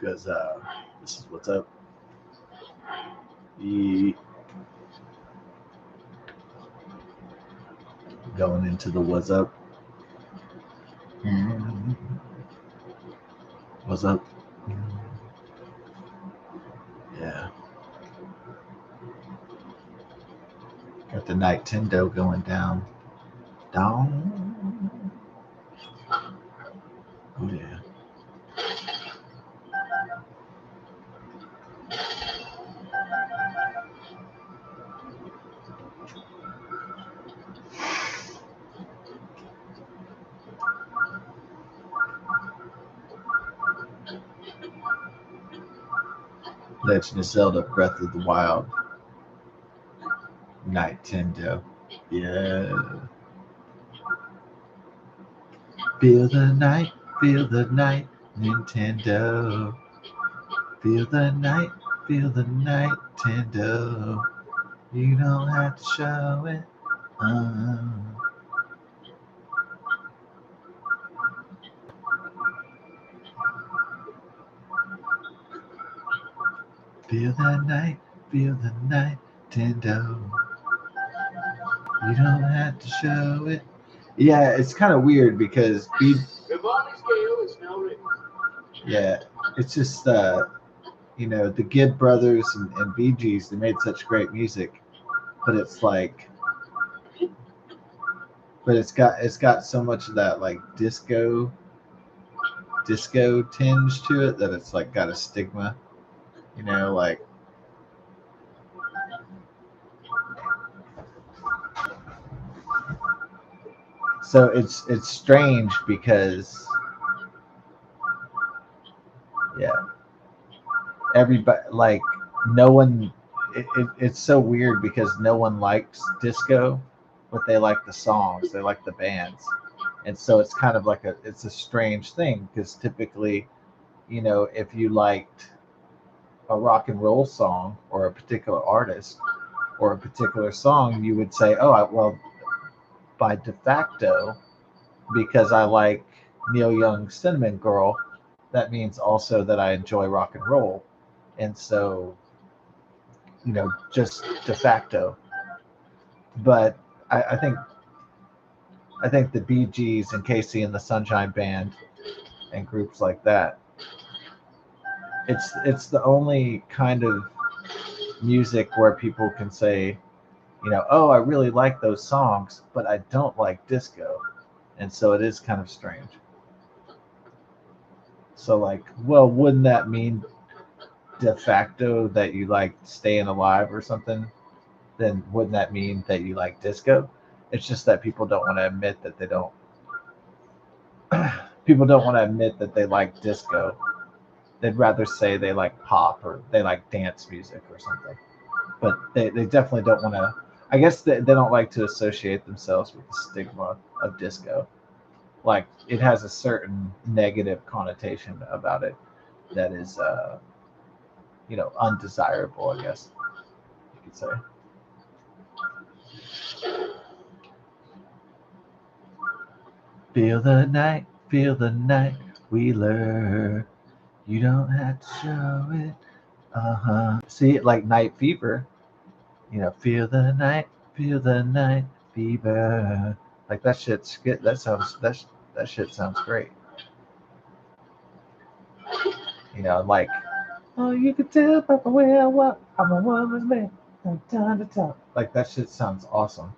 because this is what's up. E going into the what's up. Mm. What's up? Yeah. Got the Nightendo going down. Down. Oh yeah. Legend of Zelda Breath of the Wild. Nightendo. Yeah. Feel the night, Nintendo. Feel the night, Nintendo. You don't have to show it. Uh. Feel the night, Nintendo. You don't have to show it. Yeah, it's kind of weird because yeah, it's just the Gibb brothers and Bee Gees, they made such great music, but it's like, but it's got so much of that like disco tinge to it that it's like got a stigma, like so it's strange because yeah, everybody like no one it's so weird because no one likes disco, but they like the songs, they like the bands, and so it's kind of like it's a strange thing because typically, if you liked a rock and roll song or a particular artist or a particular song, you would say, oh, well, by de facto, because I like Neil Young's Cinnamon Girl, that means also that I enjoy rock and roll. And so, just de facto. But I think the Bee Gees and Casey and the Sunshine Band and groups like that, it's the only kind of music where people can say, oh, I really like those songs, but I don't like disco. And so it is kind of strange. So like, well, wouldn't that mean de facto that you like Staying Alive or something? Then wouldn't that mean that you like disco? It's just that people don't want to admit that they don't. People don't want to admit that they like disco. They'd rather say they like pop or they like dance music or something. But they definitely don't want to. I guess they don't like to associate themselves with the stigma of disco. Like it has a certain negative connotation about it that is, undesirable, I guess you could say. Feel the night, Wheeler. You don't have to show it. Uh huh. See, like Night Fever. Feel the night fever. Like that shit's good. That shit sounds great. Like, oh, you can tell by the way I walk, I'm a woman's man. From time to time. Like that shit sounds awesome.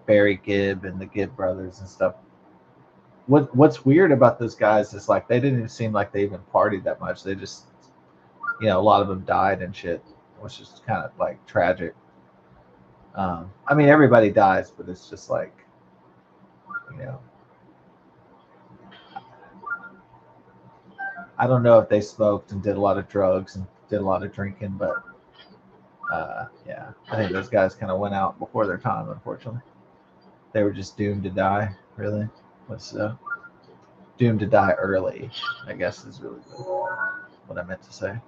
Barry Gibb and the Gibb brothers and stuff. What's weird about those guys is like they didn't even seem like they even partied that much. They just, a lot of them died and shit, which is kind of like tragic. I mean, everybody dies, but it's just like, you know, I don't know if they smoked and did a lot of drugs and did a lot of drinking, but yeah, I think those guys kind of went out before their time, unfortunately. They were just doomed to die, really. Was doomed to die early, I guess is really what I meant to say.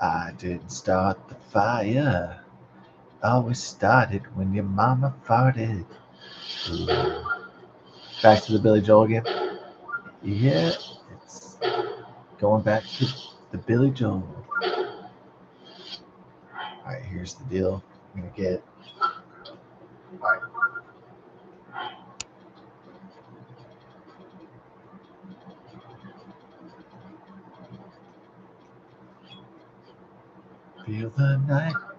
I didn't start the fire. Always started when your mama farted. Ooh. Back to the Billy Joel again. Yeah, it's going back to the Billy Joel. All right, here's the deal. I'm gonna get. All right.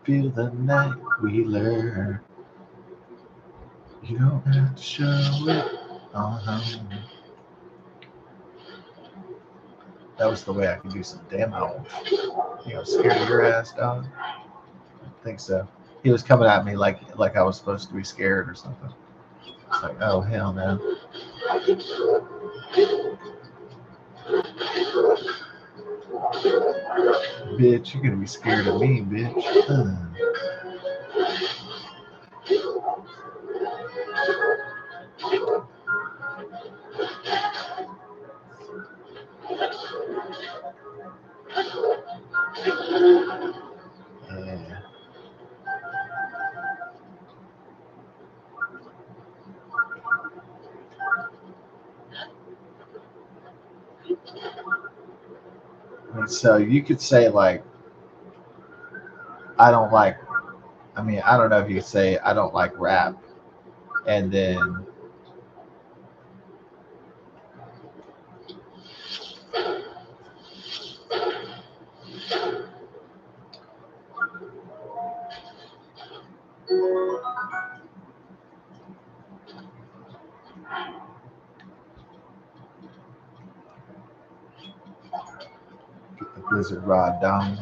Feel the night we learn. You don't have to show it. Uh-huh. That was the way I could do some demo. Scared your ass, dog. I think so. He was coming at me like I was supposed to be scared or something. It's like, oh hell no, bitch, you're gonna be scared of me, bitch. Uh, so you could say like I don't like. I mean, I don't know if you could say I don't like rap, and then get the Blizzard Rod down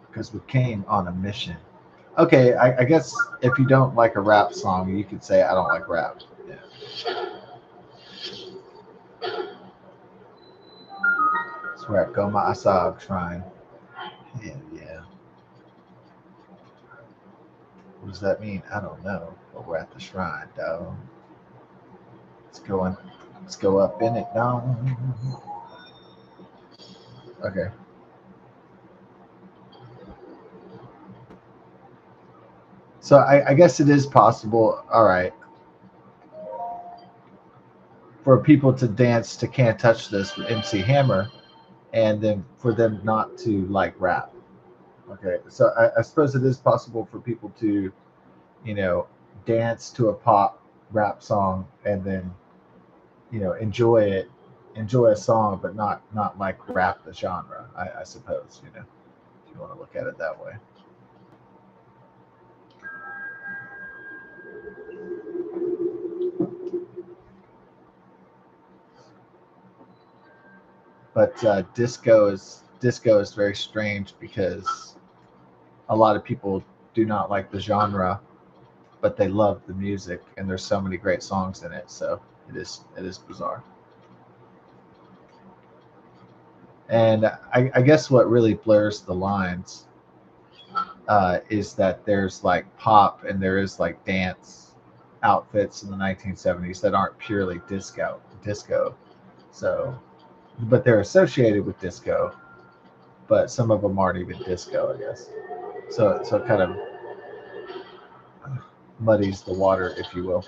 because we came on a mission. Okay, I guess if you don't like a rap song, you could say I don't like rap. Yeah. That's where I go my S.A.W shrine. Hell yeah. What does that mean? I don't know. But we're at the shrine, dog. Let's go in. Let's go up in it, dog. Okay. So I guess it is possible. All right, for people to dance to "Can't Touch This" with MC Hammer, and then for them not to like rap. Okay, so I suppose it is possible for people to, you know, dance to a pop rap song and then, enjoy it, enjoy a song, but not like rap the genre. I suppose, if you want to look at it that way. But disco is very strange because a lot of people do not like the genre, but they love the music, and there's so many great songs in it. So it is bizarre. And I guess what really blurs the lines is that there's like pop and there is like dance outfits in the 1970s that aren't purely disco. So, but they're associated with disco, but some of them aren't even disco, I guess. So it kind of muddies the water, if you will.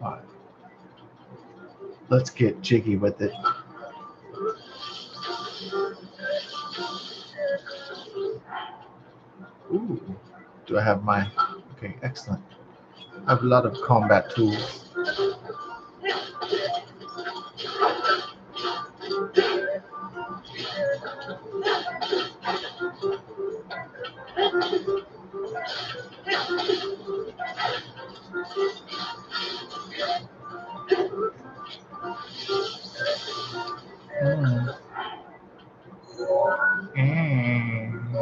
All right, let's get jiggy with it. Ooh, do I have my? Okay, excellent. I have a lot of combat tools. Mm. Mm.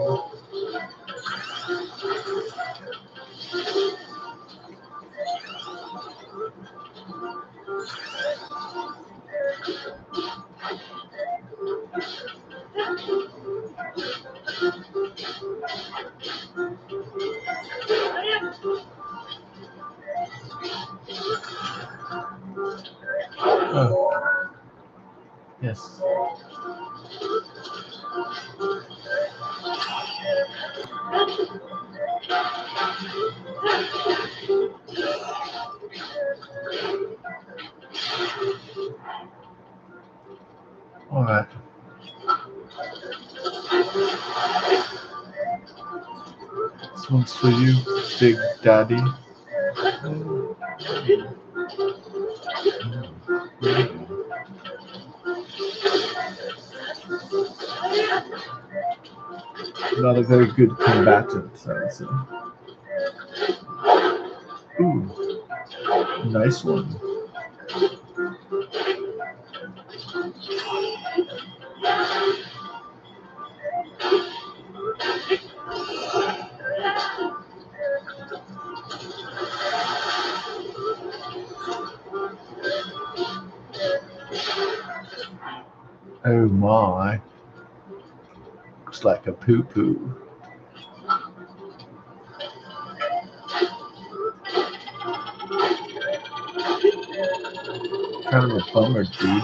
Oh, yes. All right. This one's for you, Big Daddy. Not a very good combatant, I would say. Ooh, nice one. Oh my. Looks like a poo poo. Kind of a bummer, dude.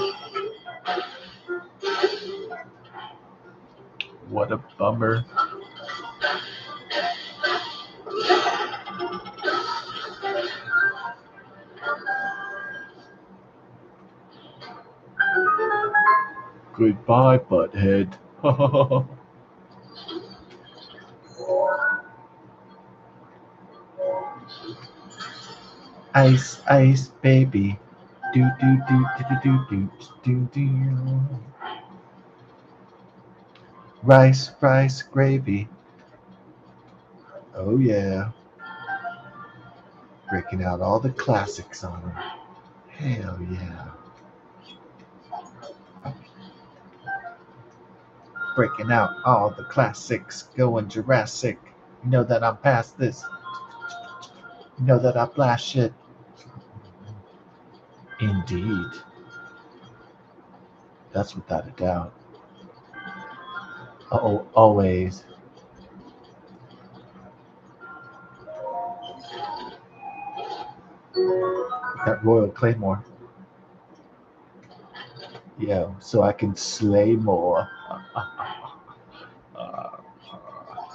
What a bummer. Goodbye, butthead. Ice, ice, baby. Do do do do do do do do do. Rice, rice, gravy. Oh yeah. Breaking out all the classics on them. Hell yeah. Breaking out all the classics. Going Jurassic. You know that I'm past this. You know that I blast shit. Indeed. That's without a doubt. Oh, always. That Royal Claymore. Yeah, so I can slay more. Uh,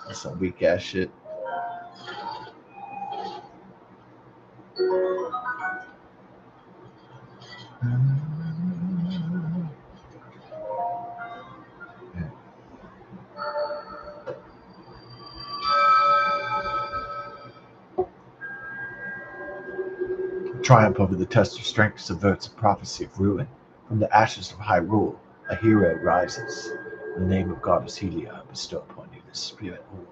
that's some weak ass shit. Triumph over the test of strength subverts a prophecy of ruin. From the ashes of Hyrule, a hero rises. In the name of goddess Helia, I bestow upon you this spirit orb.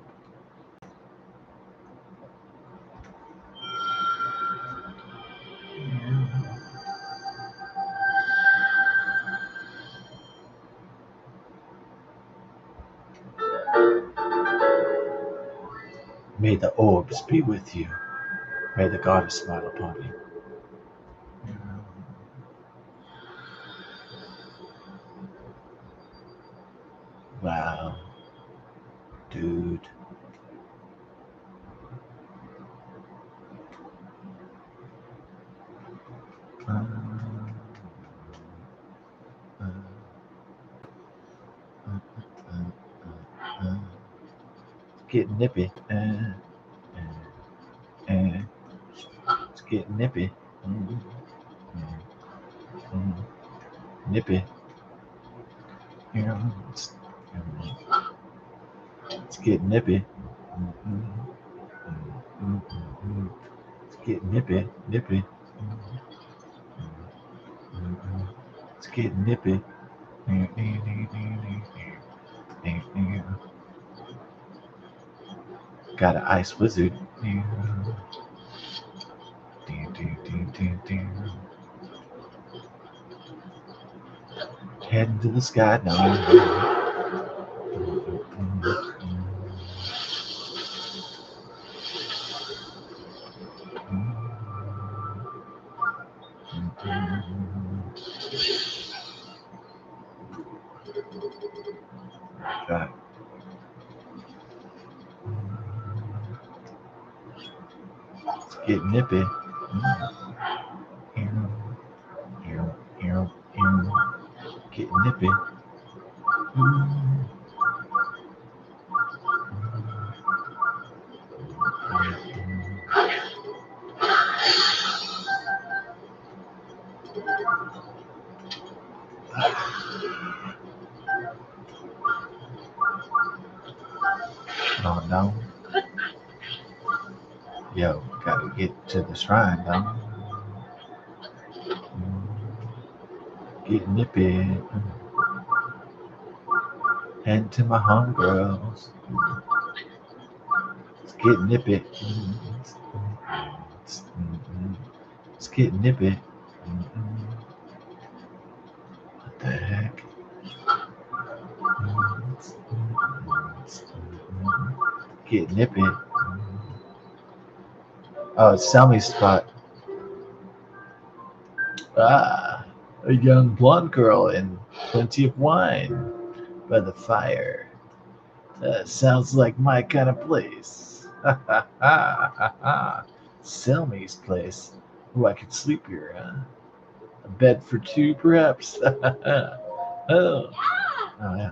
May the orbs be with you. May the goddess smile upon you. Wow, dude. Uh, uh, uh. It's getting nippy. Uh, it's getting nippy. Mm, mm, mm. Nippy. You know, it's getting nippy. Mm, mm, mm, mm. It's getting nippy, nippy. Mm, mm, mm. It's getting nippy. Got an ice wizard. Heading to the sky now. God. It's getting nippy. Getting nippy. Oh no. Yo, gotta get to the shrine, though. Get nippy. And to my homegirls. Let's get nippy. Let's get nippy. What the heck? Get nippy. Oh, it's Sammy's spot. Ah, a young blonde girl and plenty of wine by the fire. Sounds like my kind of place. Ha ha ha ha ha. Selmy's place. Oh, I could sleep here, huh? A bed for two, perhaps. Oh, oh yeah,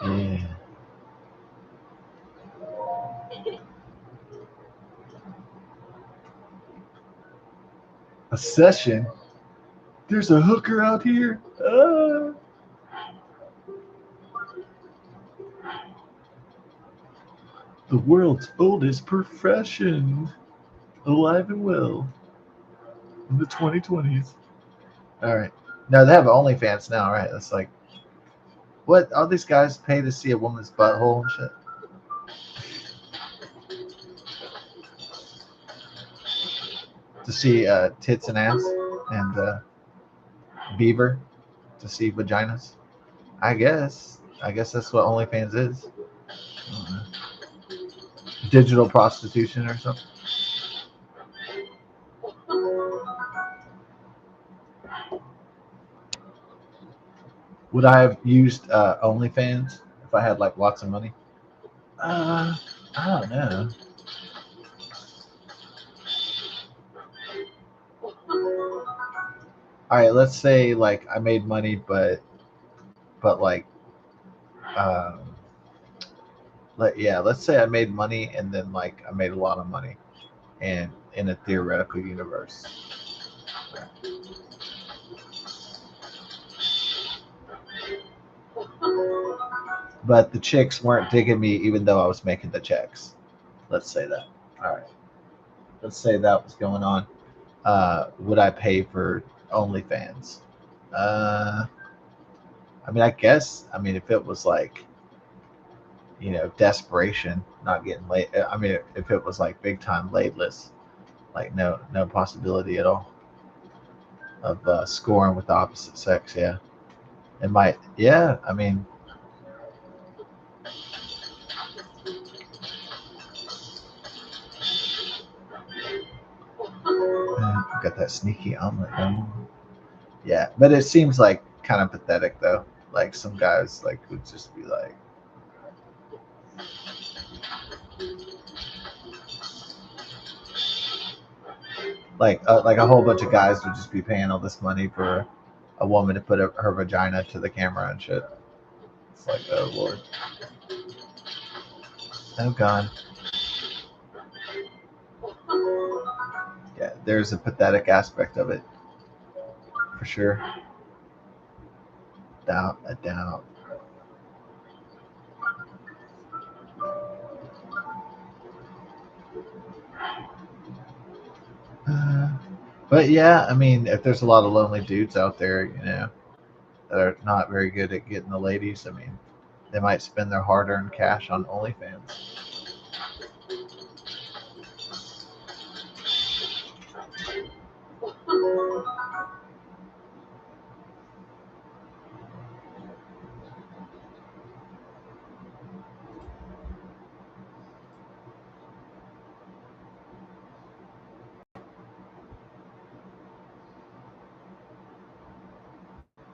yeah. A session. There's a hooker out here. The world's oldest profession, alive and well in the 2020s. All right. No, they have OnlyFans now, right? That's like, what? All these guys pay to see a woman's butthole and shit? To see tits and ass and beaver to see vaginas. I guess. I guess that's what OnlyFans is. Digital prostitution or something. Would I have used OnlyFans if I had like lots of money? Uh, I don't know. All right, let's say like I made money, but like um, let's say I made money and then like I made a lot of money, and in a theoretical universe. But the chicks weren't digging me even though I was making the checks. Let's say that. All right. Let's say that was going on. Would I pay for OnlyFans? Uh, I mean, I guess. I mean, if it was like, desperation, not getting laid. I mean, if it was like big time laidless, like no possibility at all of scoring with the opposite sex. Yeah, it might. Yeah, I mean, got that sneaky omelet. Yeah, but it seems like kind of pathetic though. Like some guys like would just be like a whole bunch of guys would just be paying all this money for a woman to put her vagina to the camera and shit. It's like, oh lord, oh god. Yeah, there's a pathetic aspect of it for sure. Doubt a doubt. Uh, but yeah, I mean, if there's a lot of lonely dudes out there, that are not very good at getting the ladies, I mean, they might spend their hard-earned cash on OnlyFans.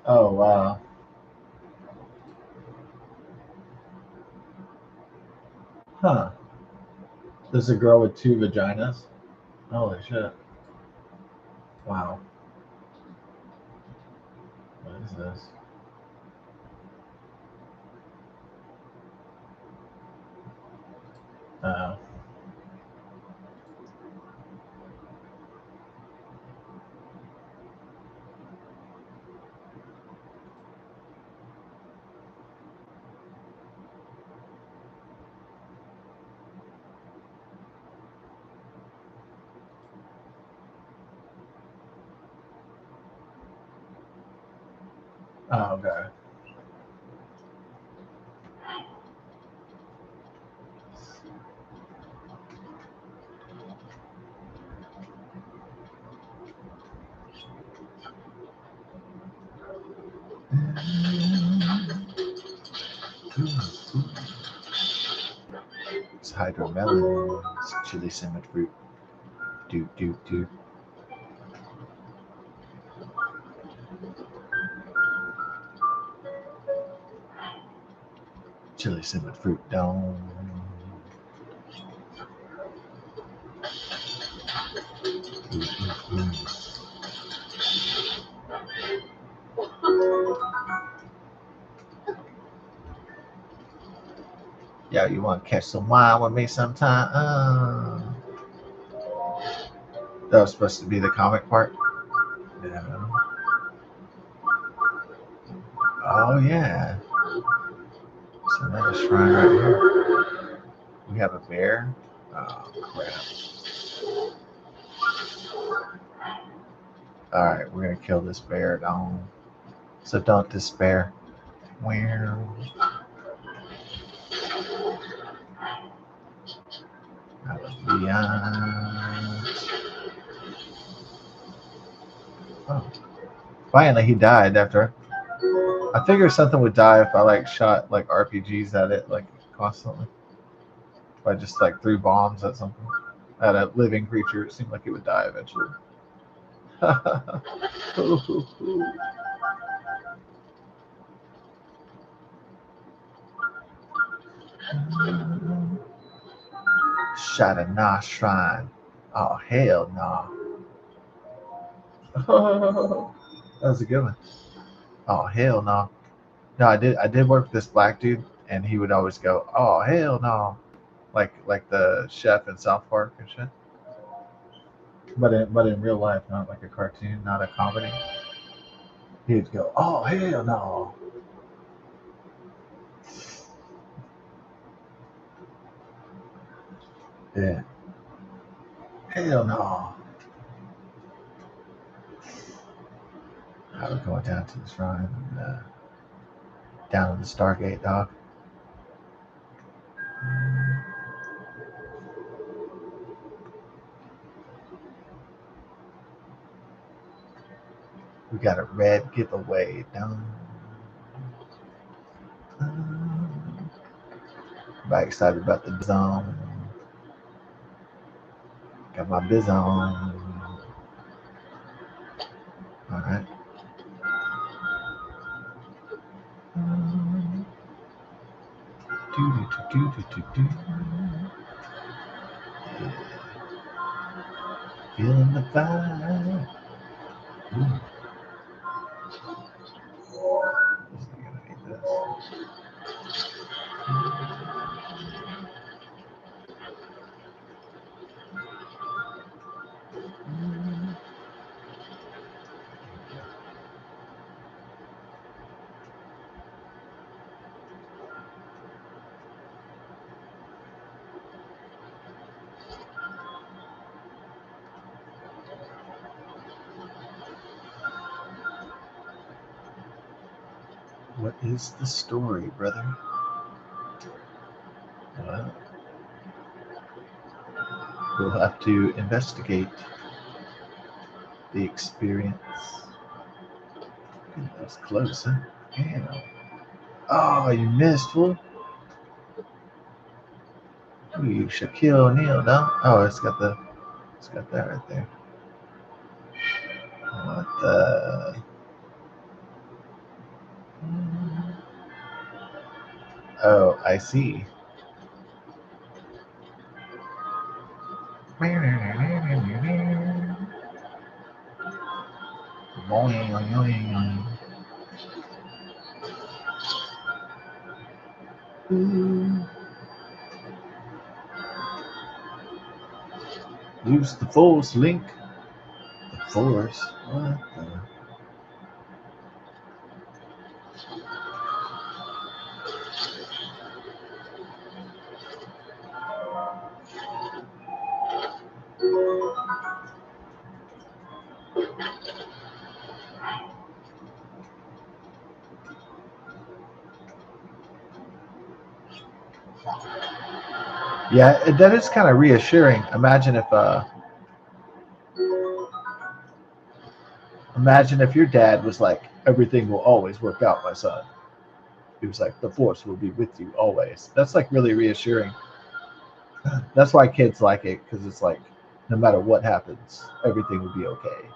Oh wow. Huh. There's a girl with two vaginas. Holy shit. Wow. What is this? Oh. Oh, okay. It's hydromelon. It's chili cinnamon fruit. Do. Chili cinnamon fruit. Don't. Yeah, you want to catch some wine with me sometime? That was supposed to be the comic part. Yeah. Oh yeah. So another shrine right here. We have a bear. Oh crap. Alright, we're gonna kill this bear. Don't. So don't despair. Where? Hallelujah. Oh. Finally he died after. I figured something would die if I like shot like RPGs at it like constantly. If I just like threw bombs at something. At a living creature, it seemed like it would die eventually. Shadana Shrine. Oh hell no. That was a good one. Oh hell no. No, I did work with this black dude and he would always go, oh hell no. Like the chef in South Park and shit. But in real life, not like a cartoon, not a comedy. He'd go, oh hell no. Yeah. Hell no. I was going down to the shrine and down in the Stargate, dog. We got a red giveaway. Dun, dun. Everybody excited about the zone. Got my biz on. All right. Do, do, do, do, do, do. Feeling the vibe. Ooh, this is gonna need this. What is the story, brother? Well, we'll have to investigate the experience. Ooh, that was close, huh? Damn. Oh, you missed, fool. Ooh, you Shaquille O'Neal, no? Oh, it's got that right there. What the? I see. Use the force link. The force. What the? Yeah, that is kind of reassuring. Imagine if your dad was like, everything will always work out, my son. He was like, the force will be with you always. That's like really reassuring. That's why kids like it, because it's like, no matter what happens, everything will be okay.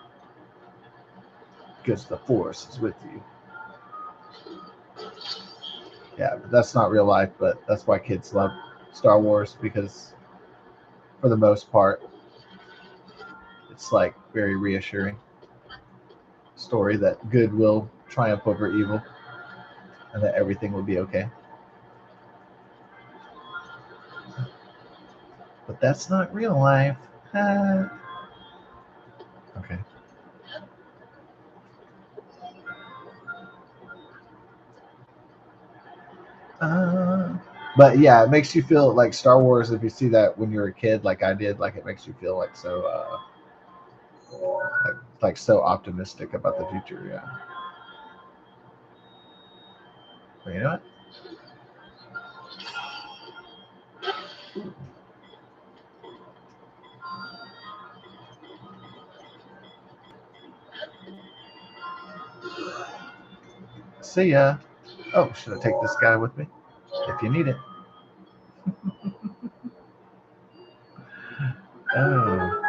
Because the force is with you. Yeah, but that's not real life, but that's why kids love Star Wars, because for the most part, it's like very reassuring story that good will triumph over evil and that everything will be okay. But that's not real life. Okay. Uh, but yeah, it makes you feel like Star Wars. If you see that when you're a kid, like I did, like it makes you feel like so, like so optimistic about the future. Yeah. But you know what? See ya. Oh, should I take this guy with me? If you need it. Oh,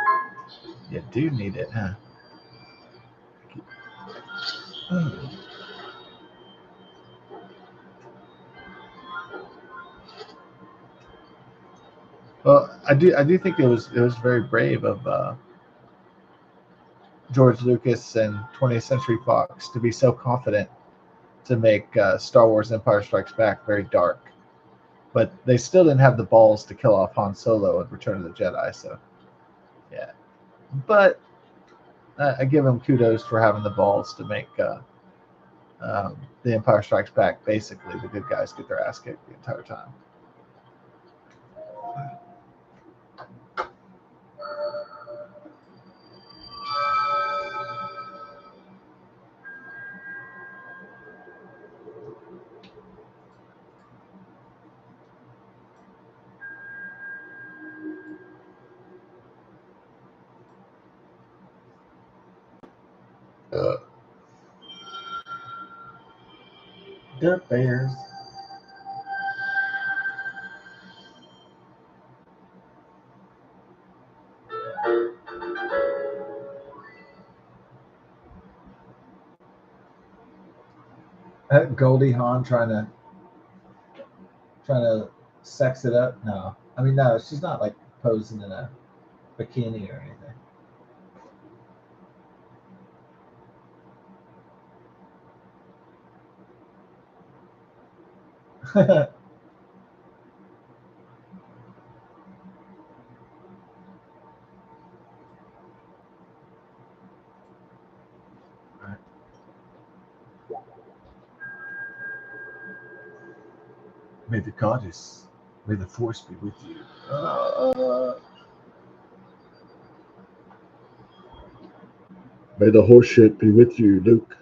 you do need it, huh? Oh. Well, I do think it was very brave of George Lucas and 20th Century Fox to be so confident to make Star Wars Empire Strikes Back very dark. But they still didn't have the balls to kill off Han Solo in Return of the Jedi. So, yeah. But I give them kudos for having the balls to make the Empire Strikes Back basically the good guys get their ass kicked the entire time. Uh, the Bears. Goldie Hawn trying to sex it up. No, I mean no, she's not like posing in a bikini or anything. May the goddess, may the force be with you. May the horse shit be with you, Luke.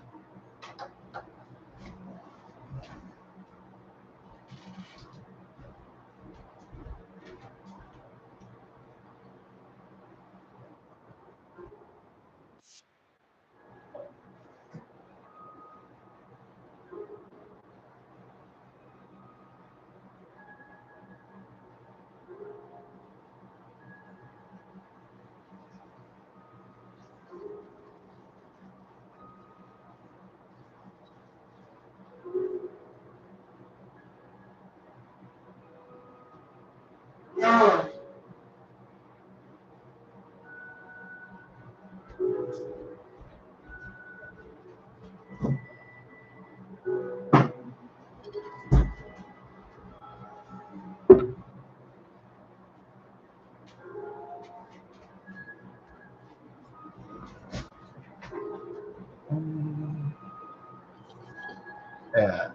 Yeah,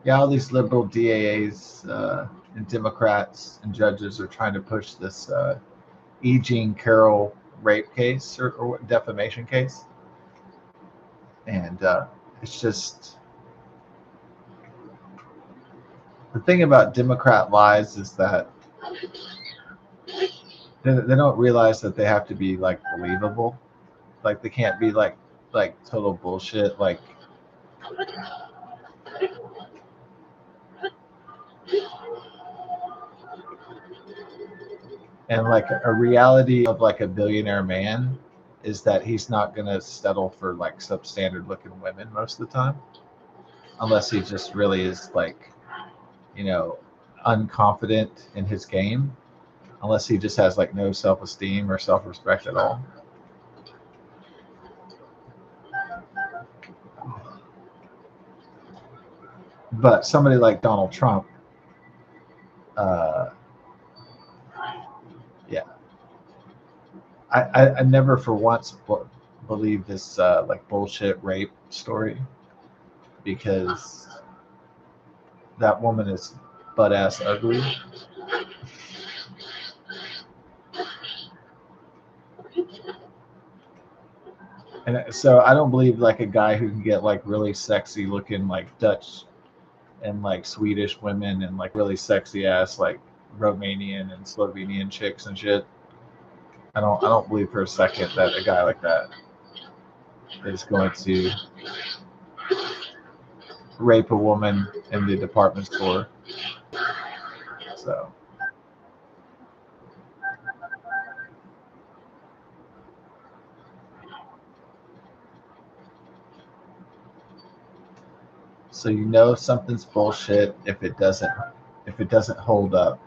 yeah. All these liberal DAs and Democrats and judges are trying to push this E. Jean Carroll rape case or defamation case, and it's just the thing about Democrat lies is that they don't realize that they have to be like believable. Like they can't be like total bullshit. Like and like a reality of like a billionaire man is that he's not gonna settle for like substandard looking women most of the time, unless he just really is like you know unconfident in his game. Unless he just has like no self esteem or self respect at all. But somebody like Donald Trump, uh, yeah, I never for once believed this like bullshit rape story because that woman is butt ass ugly. And so I don't believe like a guy who can get like really sexy looking like Dutch and like Swedish women and like really sexy ass like Romanian and Slovenian chicks and shit. I don't believe for a second that a guy like that is going to rape a woman in the department store. So so you know something's bullshit if it doesn't hold up.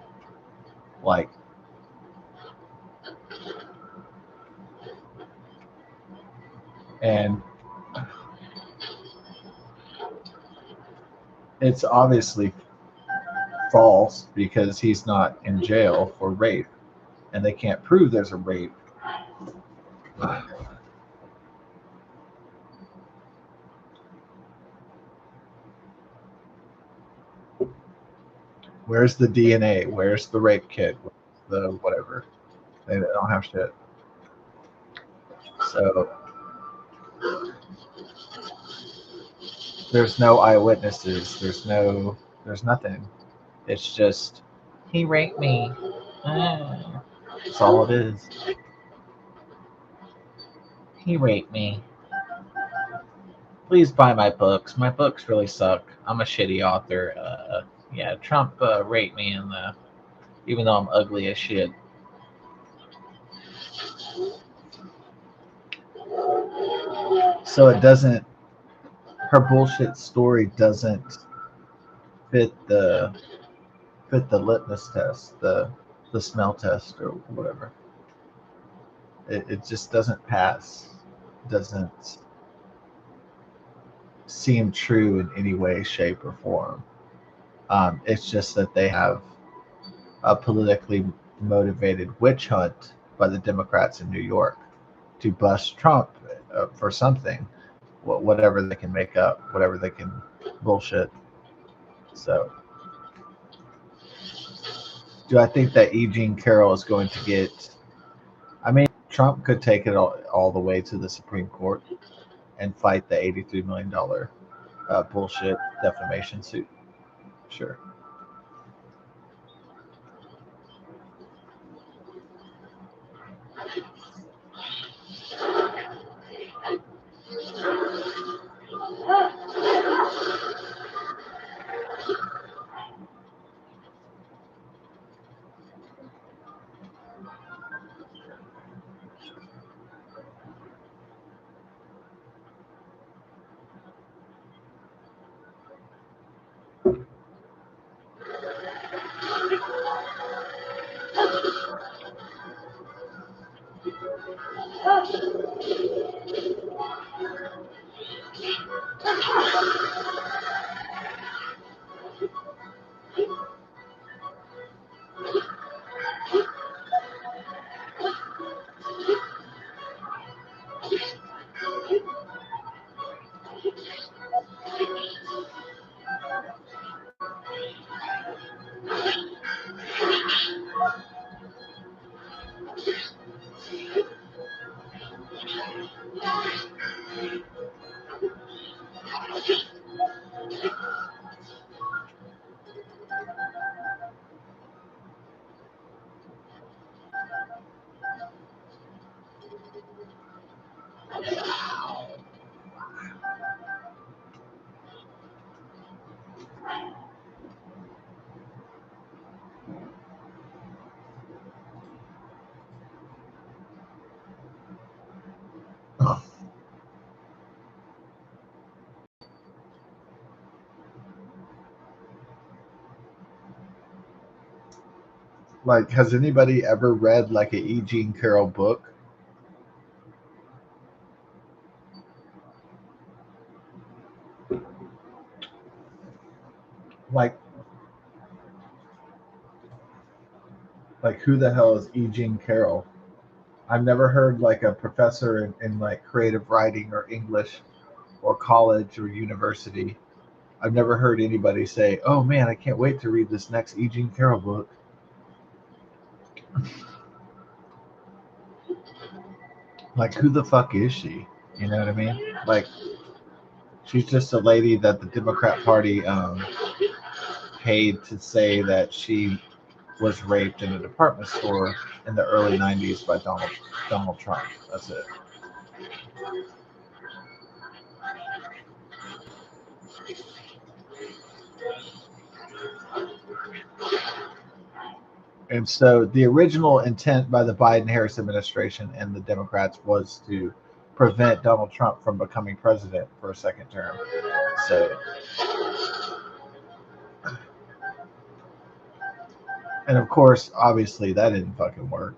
Like and it's obviously false because he's not in jail for rape and they can't prove there's a rape. Where's the DNA? Where's the rape kit? Where's the whatever? They don't have shit. So there's no eyewitnesses. There's nothing. It's just he raped me. Ah. That's all it is. He raped me. Please buy my books. My books really suck. I'm a shitty author. Yeah, Trump raped me, and even though I'm ugly as shit. So it doesn't. Her bullshit story doesn't fit the litmus test, the smell test or whatever. It just doesn't pass. Doesn't seem true in any way, shape, or form. It's just that they have a politically motivated witch hunt by the Democrats in New York to bust Trump for something, whatever they can make up, whatever they can bullshit. So, do I think that E. Jean Carroll is going to get? I mean, Trump could take it all the way to the Supreme Court and fight the $83 million bullshit defamation suit. Sure. Like, has anybody ever read like a E. Jean Carroll book? Like, who the hell is E. Jean Carroll? I've never heard like a professor in like creative writing or English or college or university. I've never heard anybody say, "Oh man, I can't wait to read this next E. Jean Carroll book." Like, who the fuck is she? You know what I mean? Like, she's just a lady that the Democrat Party paid to say that she was raped in a department store in the early '90s by Donald Trump. That's it. And so the original intent by the Biden Harris administration and the Democrats was to prevent Donald Trump from becoming president for a second term. So, and of course, obviously, that didn't fucking work.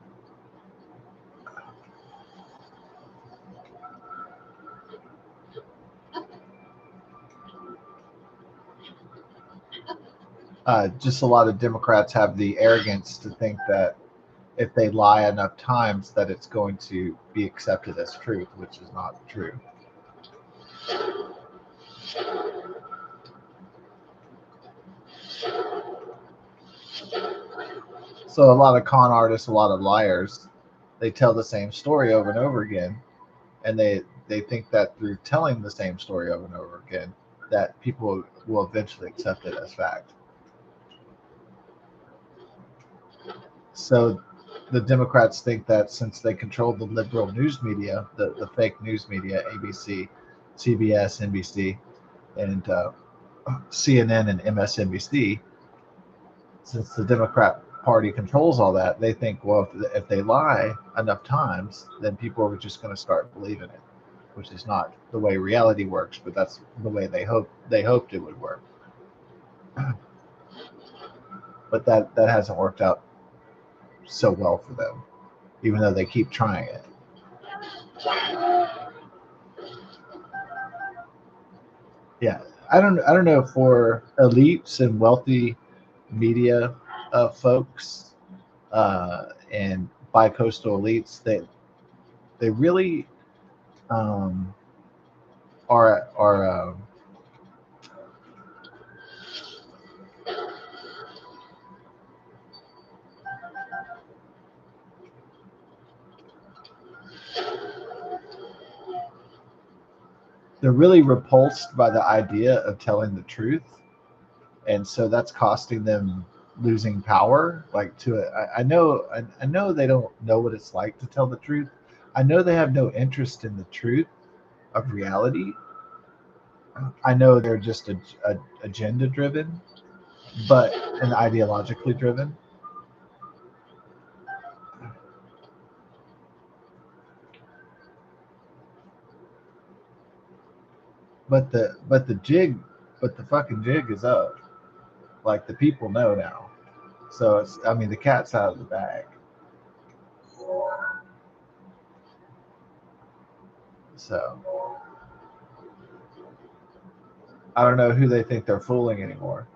Just a lot of Democrats have the arrogance to think that if they lie enough times, that it's going to be accepted as truth, which is not true. So a lot of con artists, a lot of liars, they tell the same story over and over again, and they think that through telling the same story over and over again, that people will eventually accept it as fact. So the Democrats think that since they control the liberal news media, the fake news media, ABC, CBS, NBC, and CNN and MSNBC, since the Democrat Party controls all that, they think, well, if they lie enough times, then people are just going to start believing it, which is not the way reality works, but that's the way they hoped it would work. But that hasn't worked out so well for them, even though they keep trying it. Yeah, I don't know, for elites and wealthy media folks and bi-coastal elites, they really um, are they're really repulsed by the idea of telling the truth, and so that's costing them losing power. Like, I know they don't know what it's like to tell the truth. I know they have no interest in the truth of reality. I know they're just agenda driven, but and ideologically driven. But the fucking jig is up. Like, the people know now. So it's, I mean, the cat's out of the bag. So I don't know who they think they're fooling anymore.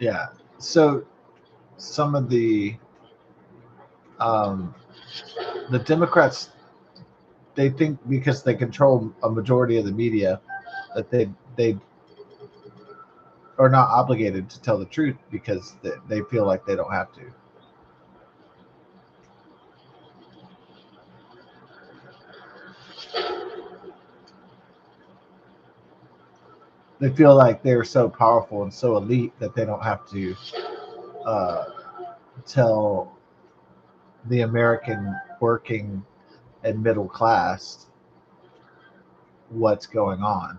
Yeah. So some of um, the Democrats, they think because they control a majority of the media that they are not obligated to tell the truth because they feel like they don't have to. They feel like they're so powerful and so elite that they don't have to uh, tell the American working and middle class what's going on,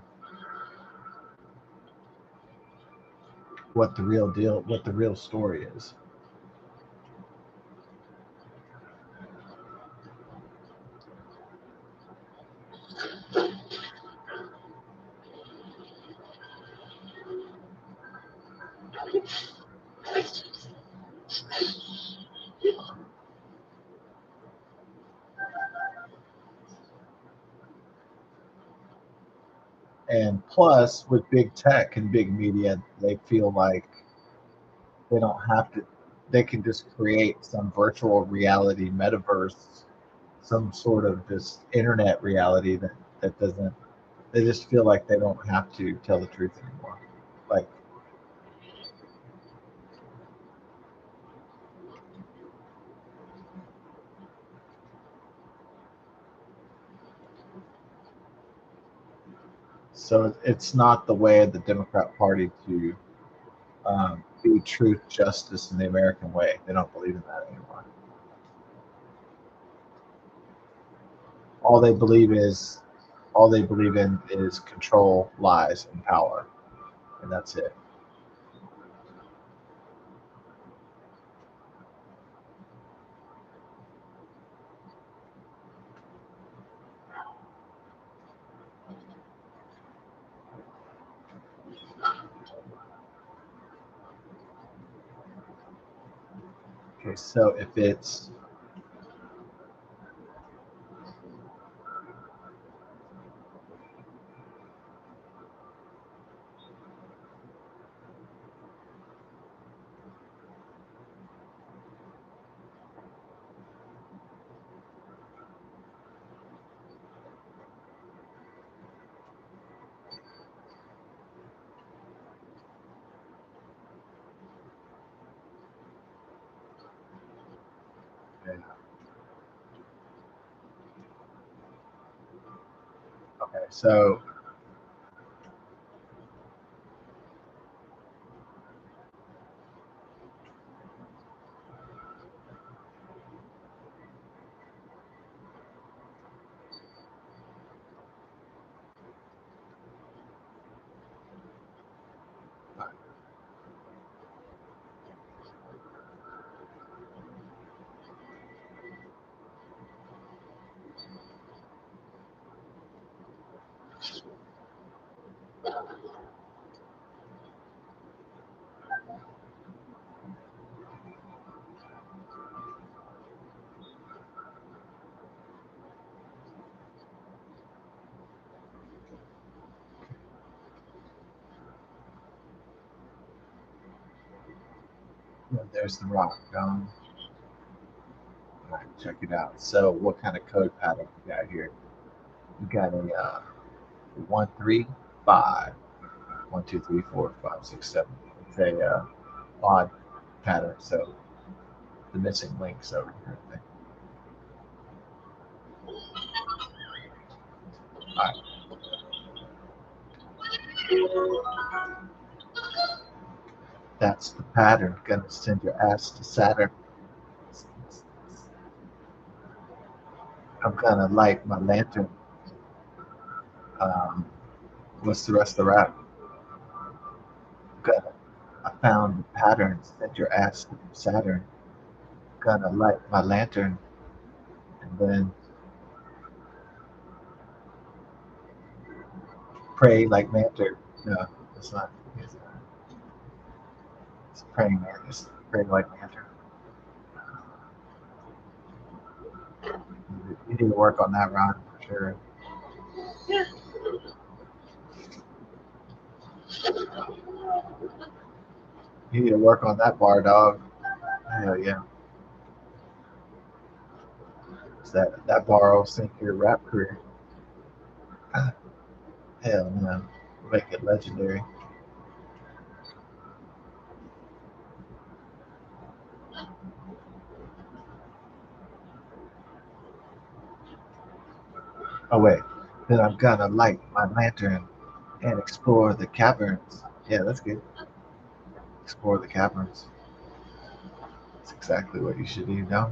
what the real story is. And plus, with big tech and big media, they feel like they don't have to. They can just create some virtual reality metaverse, some sort of just internet reality that doesn't. They just feel like they don't have to tell the truth anymore. Like, so it's not the way of the Democrat Party to be truth, justice, in the American way. They don't believe in that anymore. All they believe is all they believe in is control, lies, and power, and that's it. Okay, so if it's okay, so there's the rock. All right, check it out. So, what kind of code pattern we got here? We got a 1 3 5 1 2 3 4 5 6 7. It's a odd pattern. So the missing links over here. I think. All right, that's the pattern. Gonna send your ass to Saturn. I'm gonna light my lantern. Um, what's the rest of the rap? Gonna, I found the pattern. Send your ass to Saturn. Gonna light my lantern and then pray like Mantor. No, it's not. It's praying man. It's praying like Mantor. You need to work on that, Ron, for sure. You need to work on that bar, dog. Hell yeah. That bar will sink your rap career. Hell no. Make it legendary. Oh wait. Then I'm gonna light my lantern and explore the caverns. Yeah, that's good. Explore the caverns. That's exactly what you should do, dog.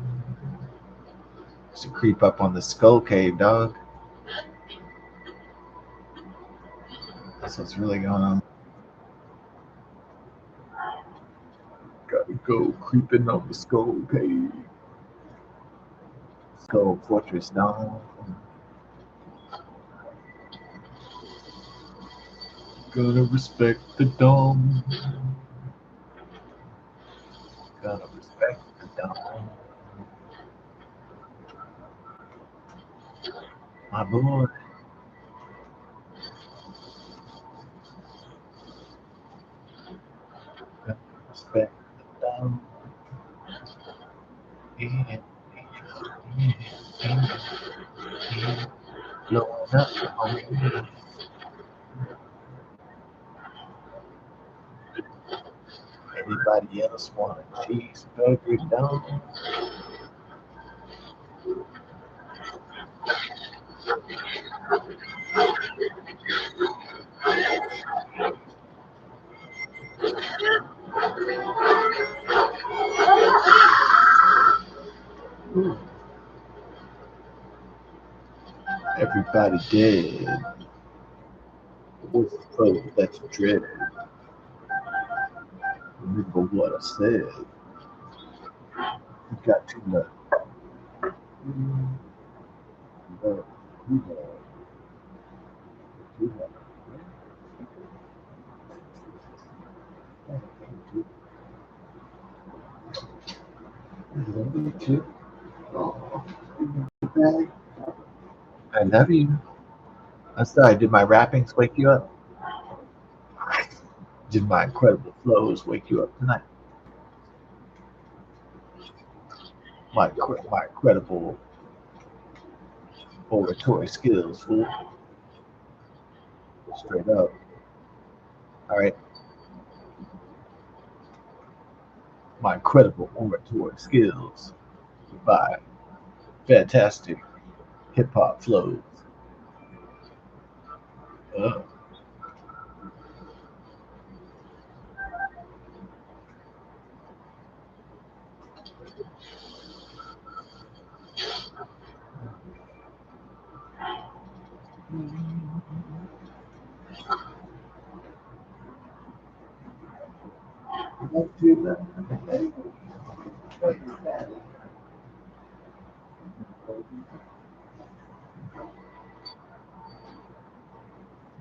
Should creep up on the skull cave, dog. That's what's really going on. Gotta go creeping on the skull cave. Skull fortress, dog. Gotta respect the dome. Gotta respect the dome. My boy. Gotta respect the dome. Yeah, yeah, yeah, yeah. Blowing up on me. Anybody else want a cheeseburger dome? Everybody dead. What's the trouble that you dread? Remember what I said. You got too much. Too much. Too much. I love you. I'm sorry, did my rappings wake you up? Did my incredible flows wake you up tonight? My incredible oratory skills, fool. Straight up. All right. My incredible oratory skills by fantastic hip hop flows. Uh,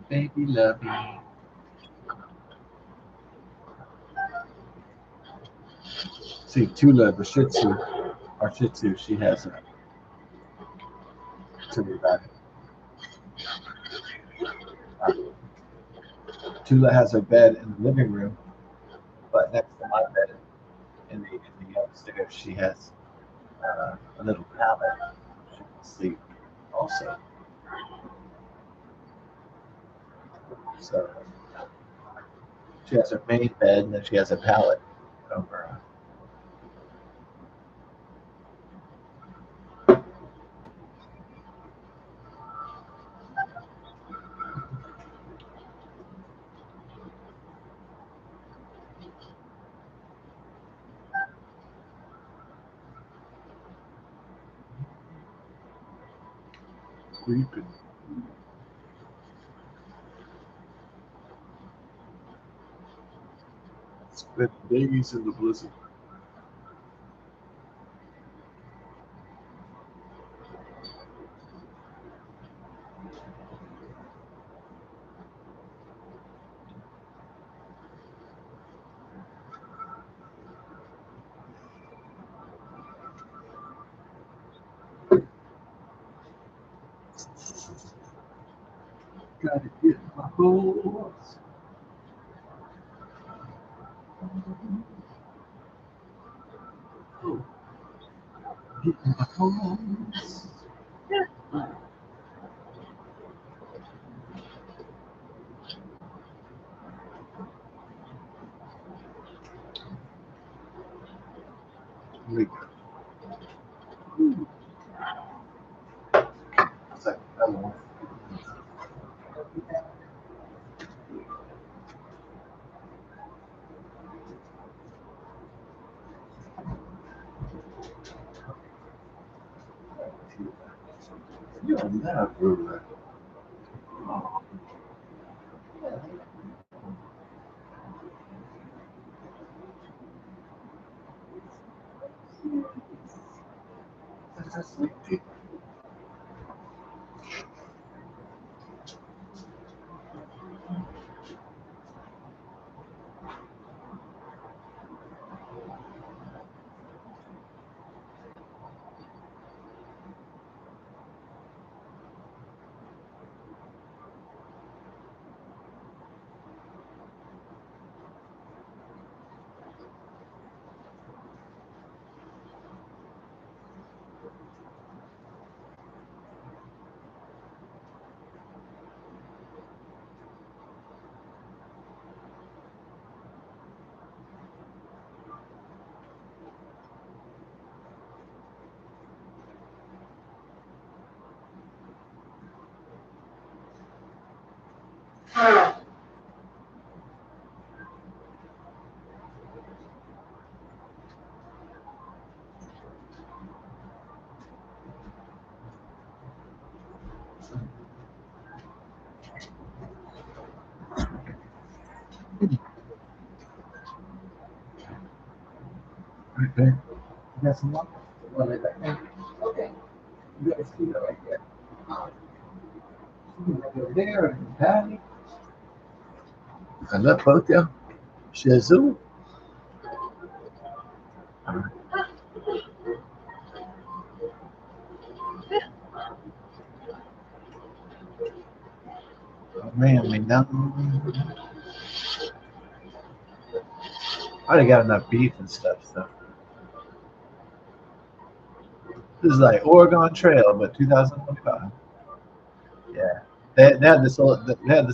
Baby, love me. See, Tula, the Shih Tzu, our Shih Tzu, she has a. Tell me about it. Tula has her bed in the living room, but next to my bed in the upstairs, she has a little pallet. She can sleep also. So she has her main bed, and then she has a pallet over. Creeping. Spent days in the blizzard. Gotta get my horse. Okay. You got some luck? Well, okay. You guys keep it right there. Over there, and Patty. I love both y'all. Shazoo. Oh, man, I mean, now I already got enough beef and stuff, so this is like Oregon Trail, but 2025. Yeah, they had this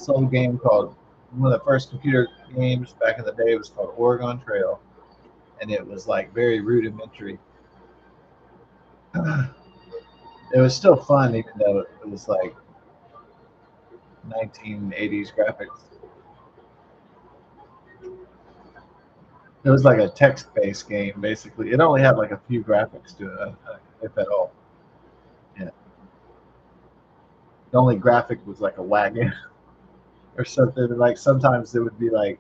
old game called one of the first computer games back in the day was called Oregon Trail, and it was like very rudimentary. It was still fun, even though it was like 1980s graphics. It was like a text-based game, basically. It only had like a few graphics to it, if at all. Yeah. The only graphic was like a wagon or something. Like sometimes it would be like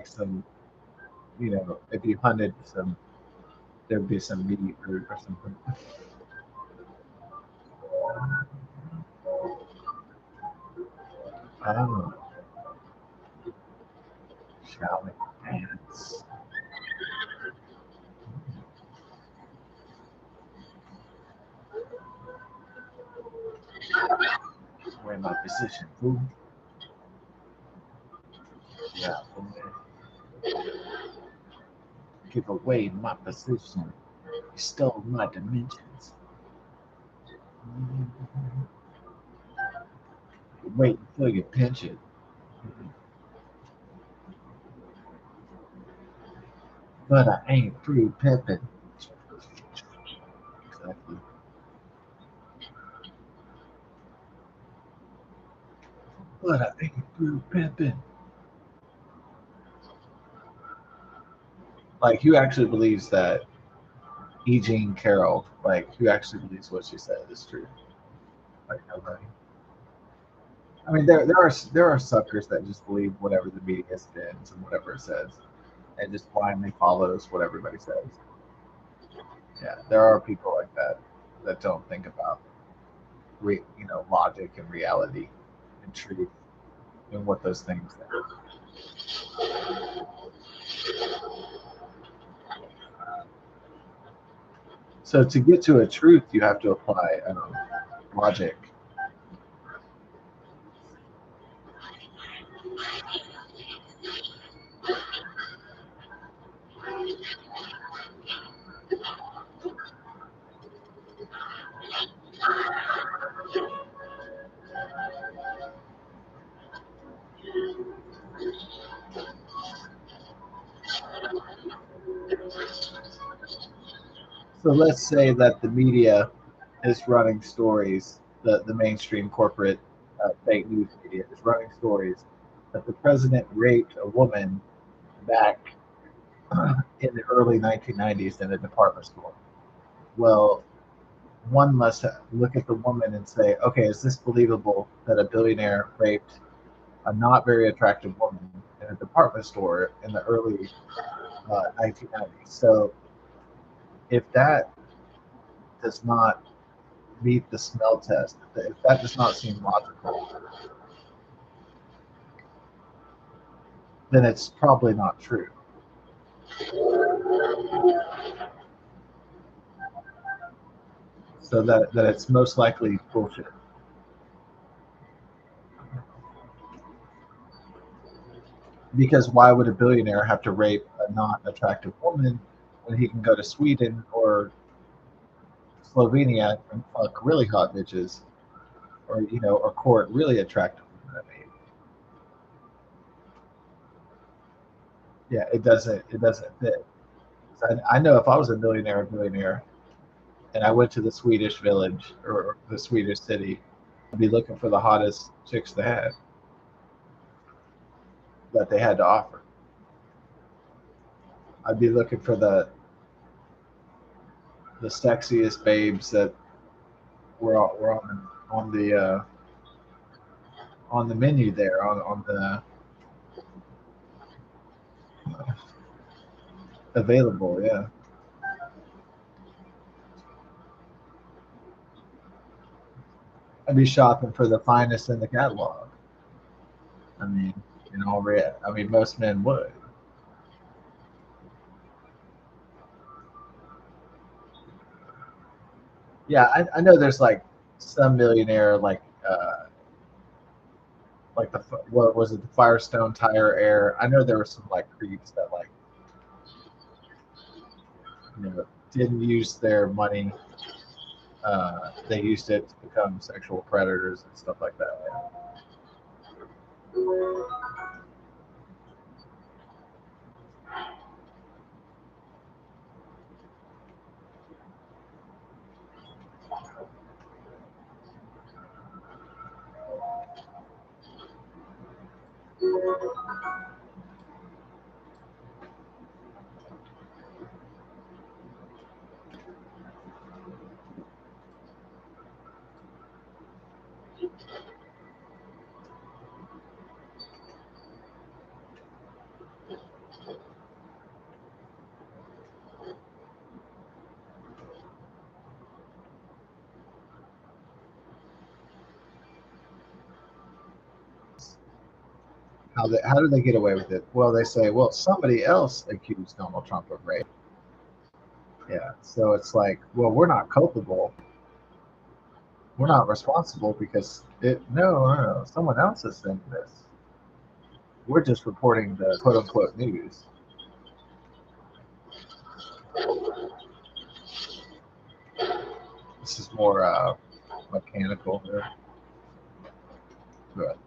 some, if you hunted some, there'd be some meat or something. I don't know. Shall we dance? Where my position, fool? Yeah, fool. Give away my position. You stole my dimensions. Wait until you pinch it. But I ain't through pimping. Exactly. But I ain't through pimping. Like, who actually believes that E. Jean Carroll, like, who actually believes what she said is true? Like, nobody. I mean, there are suckers that just believe whatever the media spins and whatever it says, and just blindly follows what everybody says. Yeah, there are people like that that don't think about logic and reality and truth and what those things are. So to get to a truth, you have to apply logic. So let's say that the media is running stories, the mainstream corporate fake news media is running stories that the president raped a woman back in the early 1990s in a department store. Well, one must look at the woman and say, okay, is this believable that a billionaire raped a not very attractive woman in a department store in the early 1990s? So if that does not meet the smell test, if that does not seem logical, then it's probably not true. So that it's most likely bullshit. Because why would a billionaire have to rape a not attractive woman when he can go to Sweden or Slovenia and fuck really hot bitches, or or court really attractive women? I mean, yeah, it doesn't fit. I know if I was a billionaire, and I went to the Swedish village or the Swedish city, I'd be looking for the hottest chicks that they had to offer. I'd be looking for the sexiest babes that were on the menu there on the available. Yeah, I'd be shopping for the finest in the catalog. I mean, I mean, most men would. Yeah, I know there's like some millionaire like what was it, the Firestone Tire Air. I know there were some like creeps that like didn't use their money. They used it to become sexual predators and stuff like that. How do they get away with it? Well, they say, well, somebody else accused Donald Trump of rape. Yeah, so it's like, well, we're not culpable, we're not responsible because no, someone else is saying this. We're just reporting the quote unquote news. This is more mechanical here. But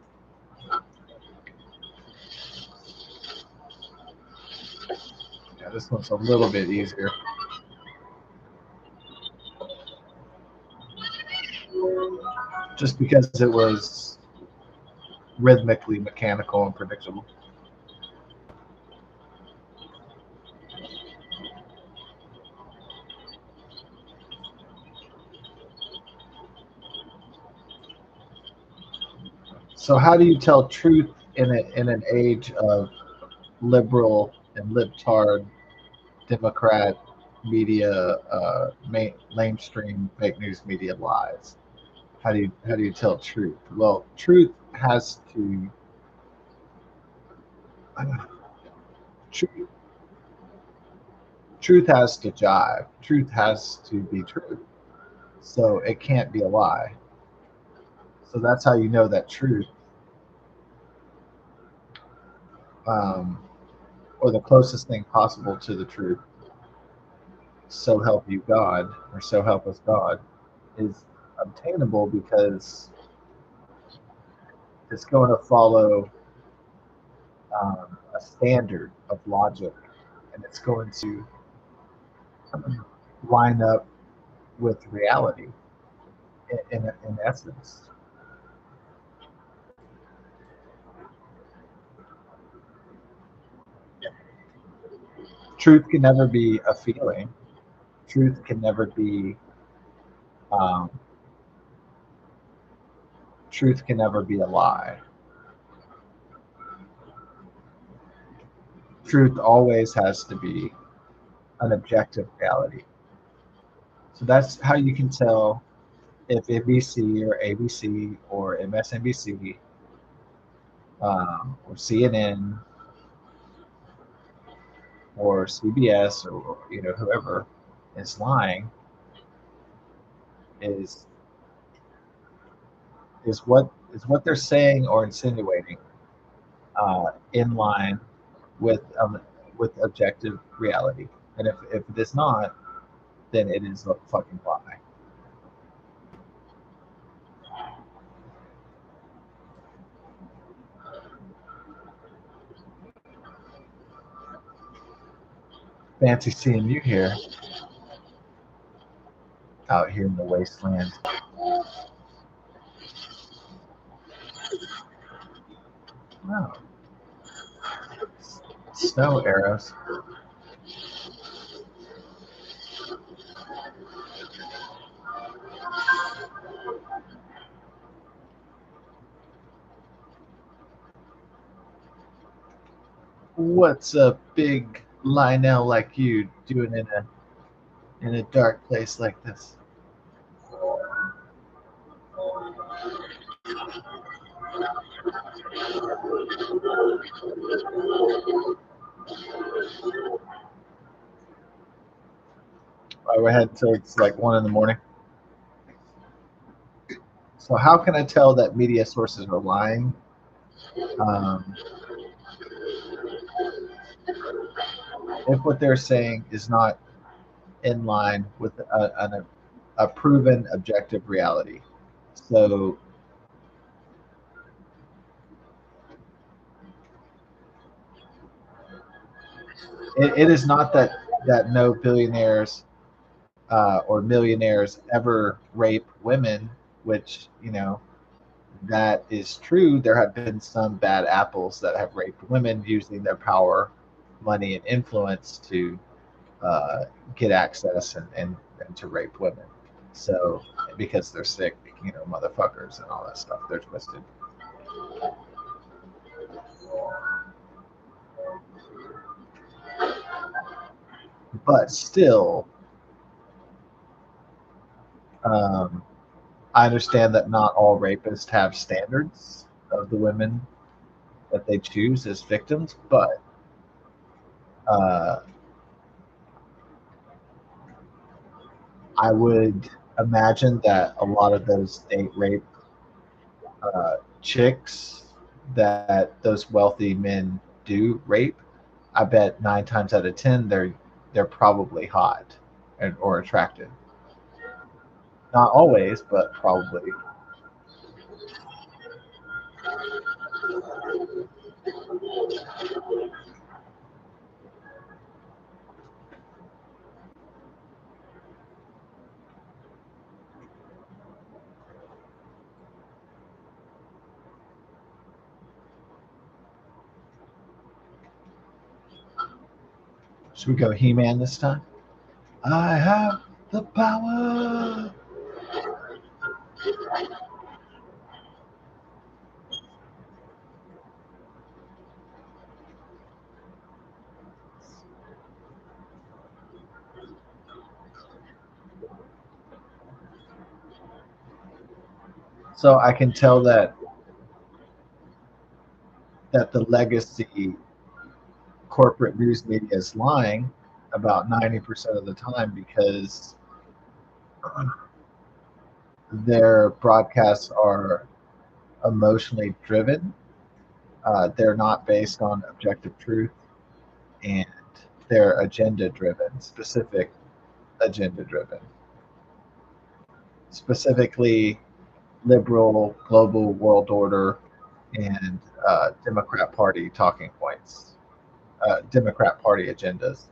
yeah, this one's a little bit easier. Just because it was rhythmically mechanical and predictable. So how do you tell truth in an age of liberal and libtard Democrat media, mainstream fake news media lies? How do you tell truth? Well, truth, truth has to jive. Truth has to be true. So it can't be a lie. So that's how you know that truth, um, or the closest thing possible to the truth, so help you God, or so help us God, is obtainable because it's going to follow a standard of logic, and it's going to line up with reality in essence. Truth can never be a feeling. Truth can never be um, truth can never be a lie. Truth always has to be an objective reality. So that's how you can tell if NBC or ABC or MSNBC or CNN or CBS or whoever is lying is is what they're saying or insinuating in line with objective reality. And if it is not, then it is a fucking lie. Fancy seeing you here, out here in the wasteland. Oh, snow arrows. What's a big Lionel like you doing in a dark place like this? We're heading till it's like 1 in the morning. So how can I tell that media sources are lying? Um, if what they're saying is not in line with a proven objective reality. So it is not that no billionaires or millionaires ever rape women, which that is true. There have been some bad apples that have raped women using their power, money, and influence to uh, get access and to rape women. So because they're sick, motherfuckers and all that stuff, they're twisted. But still, um, I understand that not all rapists have standards of the women that they choose as victims, but uh, I would imagine that a lot of those date rape chicks that those wealthy men do rape, I bet 9 times out of 10 they're probably hot or attractive. Not always, but probably. Should we go He-Man this time? I have the power. So I can tell that the legacy corporate news media is lying about 90% of the time because their broadcasts are emotionally driven. They're not based on objective truth, and they're agenda driven, specific agenda driven, specifically liberal global world order and Democrat Party talking points, Democrat Party agendas.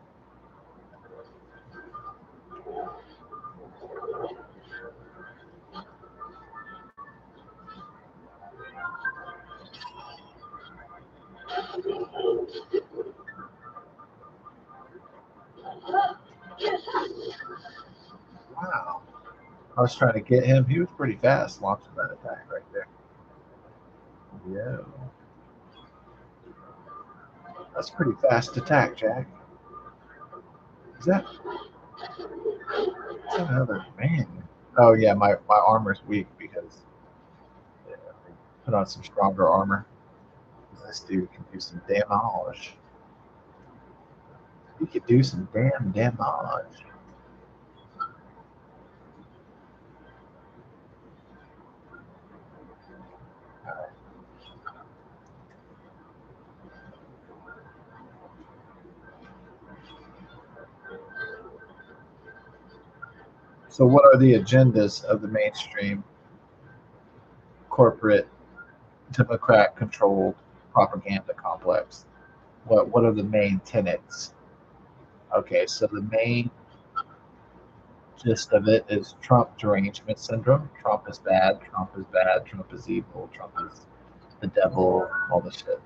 Wow. I was trying to get him. He was pretty fast launching that attack right there. Yeah. That's a pretty fast attack, Jack. Is that another man? Oh yeah, my armor's weak because yeah, I put on some stronger armor. This dude can do some damage. He could do some damn damage. So, what are the agendas of the mainstream corporate Democrat-controlled propaganda complex? What are the main tenets? Okay, so the main gist of it is Trump derangement syndrome. Trump is bad. Trump is bad. Trump is evil. Trump is the devil. All this shit.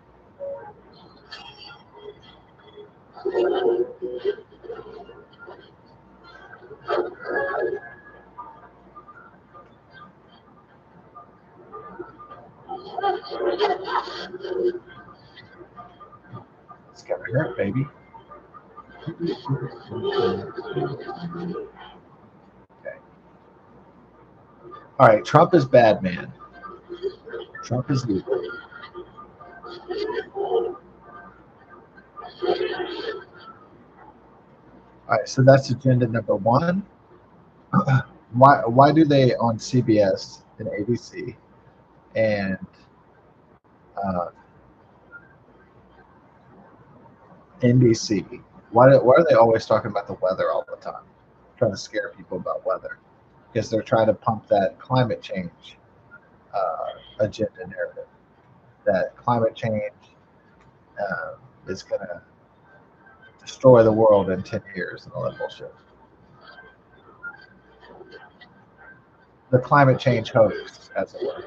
It's gonna hurt, baby. Okay. All right. Trump is bad, man. Trump is evil. All right. So that's agenda number one. Why do they on CBS and ABC and uh, NBC? Why are they always talking about the weather all the time? Trying to scare people about weather because they're trying to pump that climate change agenda narrative. That climate change uh, is going to destroy the world in 10 years and all that bullshit. The climate change hoax, as it were.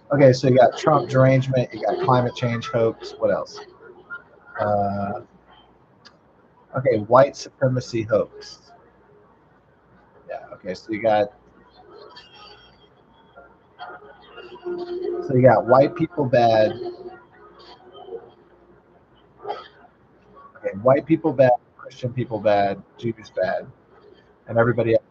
Okay, so you got Trump derangement, you got climate change hoax. What else? Uh, okay, white supremacy hoax. Yeah. Okay, so you got white people bad. Okay, white people bad, Christian people bad, Jews bad, and everybody else.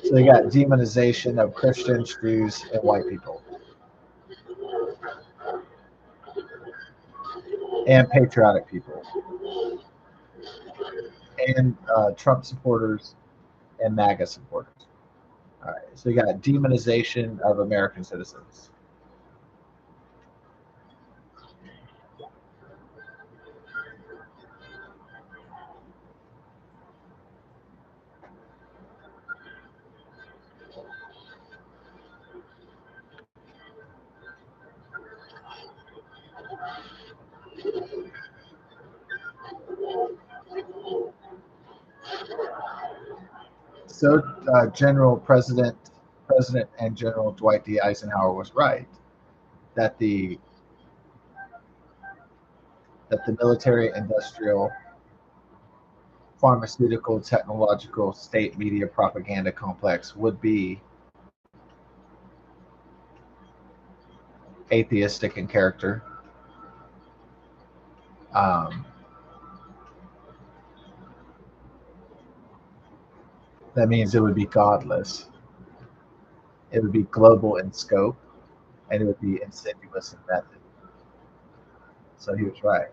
So you got demonization of Christians, Jews, and white people, and patriotic people, and Trump supporters and MAGA supporters. All right, so you got demonization of American citizens. So, President and General Dwight D. Eisenhower was right that the military-industrial, pharmaceutical, technological, state media propaganda complex would be atheistic in character. Um, that means it would be godless. It would be global in scope, and it would be insidious in method. So he was right.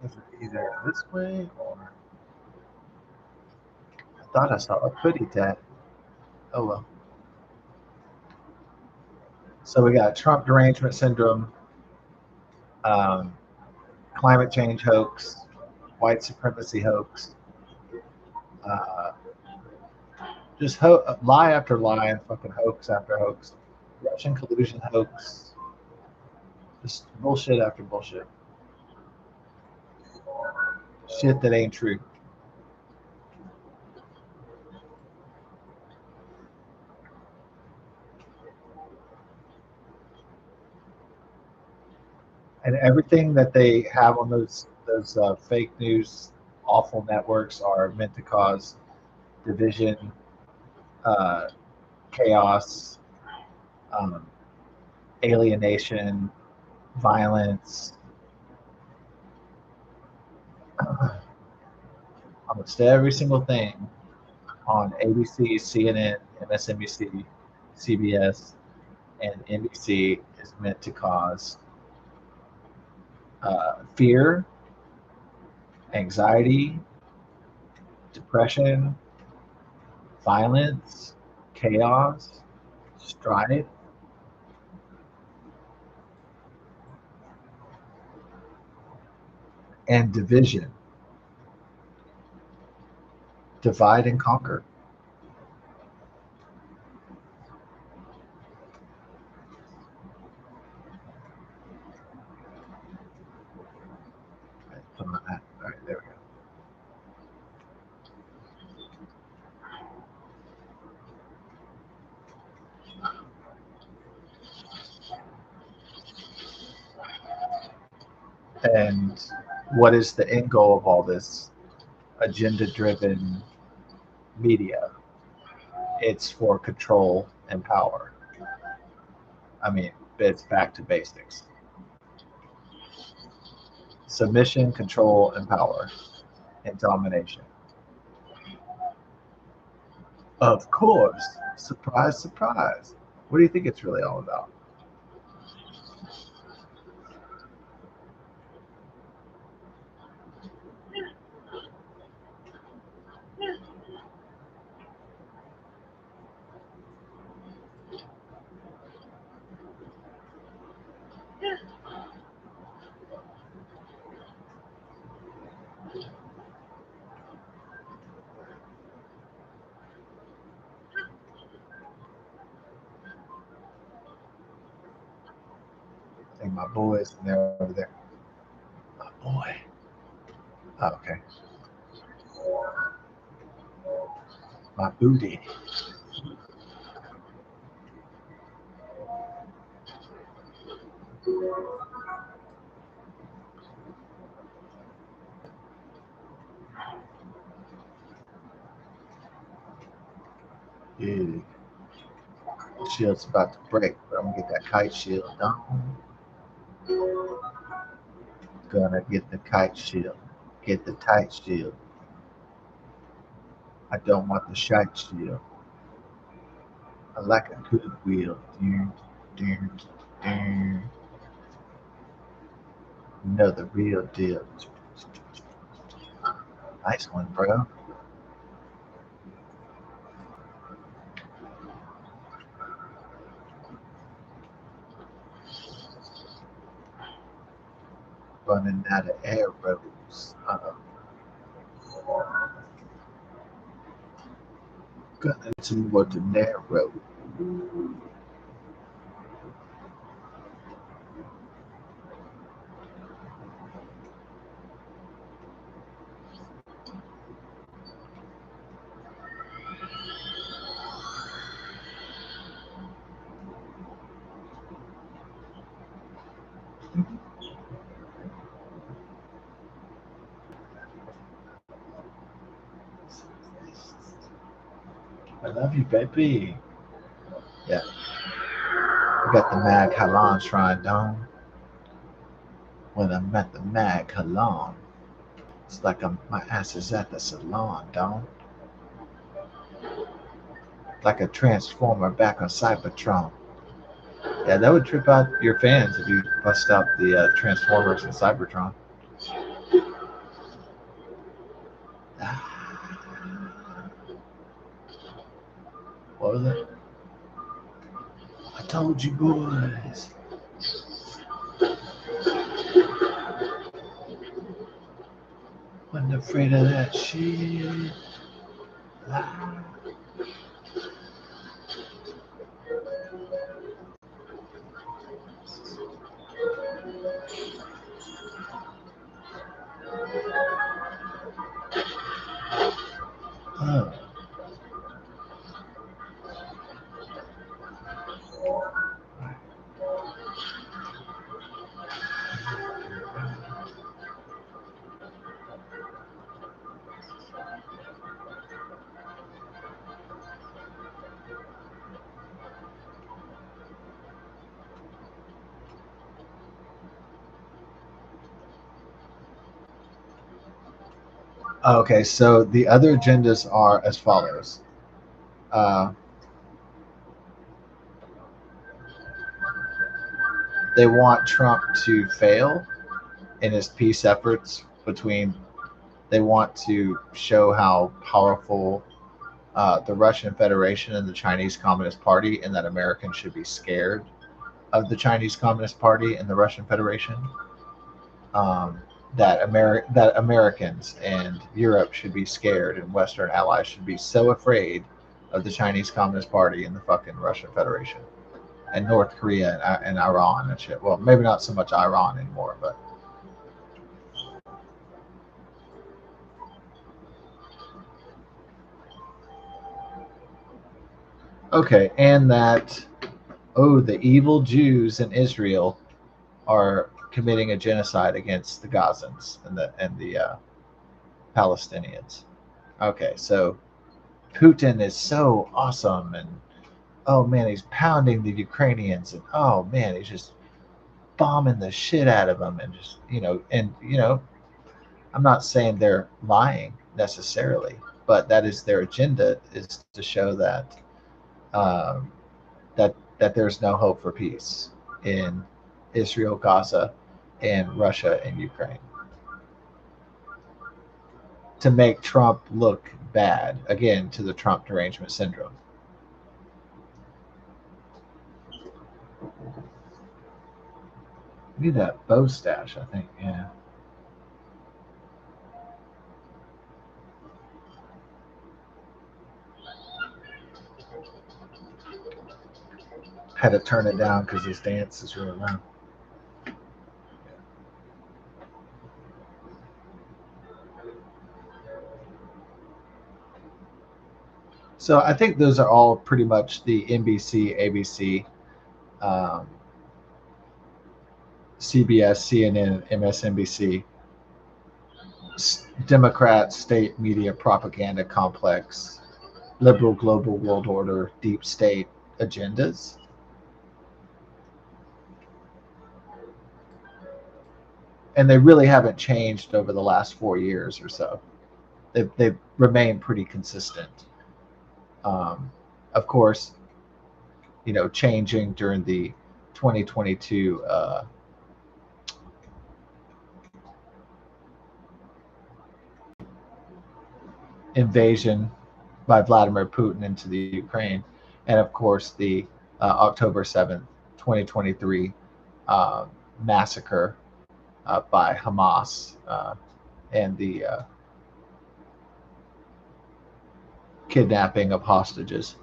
Is it either this way or Thought I saw a hoodie tag. Oh well. So we got Trump derangement syndrome, um, climate change hoax, white supremacy hoax, uh, just lie after lie and fucking hoax after hoax, Russian collusion hoax, just bullshit after bullshit, shit that ain't true. And everything that they have on those fake news awful networks are meant to cause division, uh, chaos, um, alienation, violence. Almost every single thing on ABC, CNN, MSNBC, CBS, and NBC is meant to cause fear, anxiety, depression, violence, chaos, strife, and division. Divide and conquer. All right, there we go. And what is the end goal of all this agenda driven media? It's for control and power. I mean, it's back to basics: submission, control, and power, and domination. Of course. Surprise, surprise. What do you think it's really all about? I think my boys, and they're over there. My boy. Oh, okay. My booty. Yeah. The shield's about to break, but I'm gonna get that kite shield on. Gonna get the kite shield. Get the tight shield. I don't want the shite shield. I like a good wheel. Dun, dun, dun. You know the real deal. Nice one, bro. Running out of arrows. Gunning toward the narrow. I love you, baby. Yeah, we got the Mag Halan shrine down. When I'm at the Mag Halan, it's like my ass is at the salon, down. Like a transformer back on Cybertron. Yeah, that would trip out your fans if you bust out the Transformers and Cybertron. What was it? I told you boys. Wasn't afraid of that shit. Ah. Oh. Okay, so the other agendas are as follows. Uh, they want Trump to fail in his peace efforts between. They want to show how powerful the Russian Federation and the Chinese Communist Party, and that Americans should be scared of the Chinese Communist Party and the Russian Federation. Um, that Americans and Europe should be scared, and Western allies should be so afraid of the Chinese Communist Party and the fucking Russian Federation and North Korea and Iran and shit. Well, maybe not so much Iran anymore, but okay. And that the evil Jews in Israel are committing a genocide against the Gazans and the Palestinians. Okay, so Putin is so awesome, and oh man, he's pounding the Ukrainians, and oh man, he's just bombing the shit out of them, and just I'm not saying they're lying necessarily, but that is their agenda, is to show um, that there's no hope for peace in Israel, Gaza, and Russia and Ukraine, to make Trump look bad again, to the Trump derangement syndrome. We need that bow stash, I think. Yeah. Had to turn it down because his dance is really loud. So I think those are all pretty much the NBC, ABC, um, CBS, CNN, MSNBC, Democrat state media propaganda complex, liberal global world order, deep state agendas. And they really haven't changed over the last 4 years or so. They've remained pretty consistent. Of course, changing during the 2022 invasion by Vladimir Putin into the Ukraine, and of course the October 7th, 2023 uh, massacre by Hamas and the kidnapping of hostages.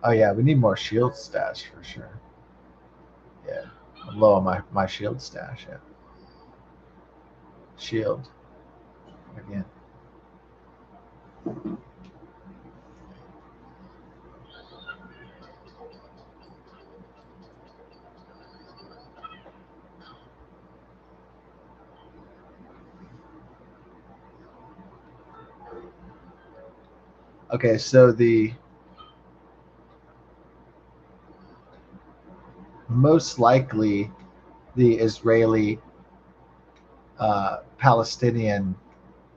Oh yeah, we need more shield stash for sure. Yeah, I'm low on my shield stash. Yeah, shield again. Okay, so the most likely the Israeli Palestinian,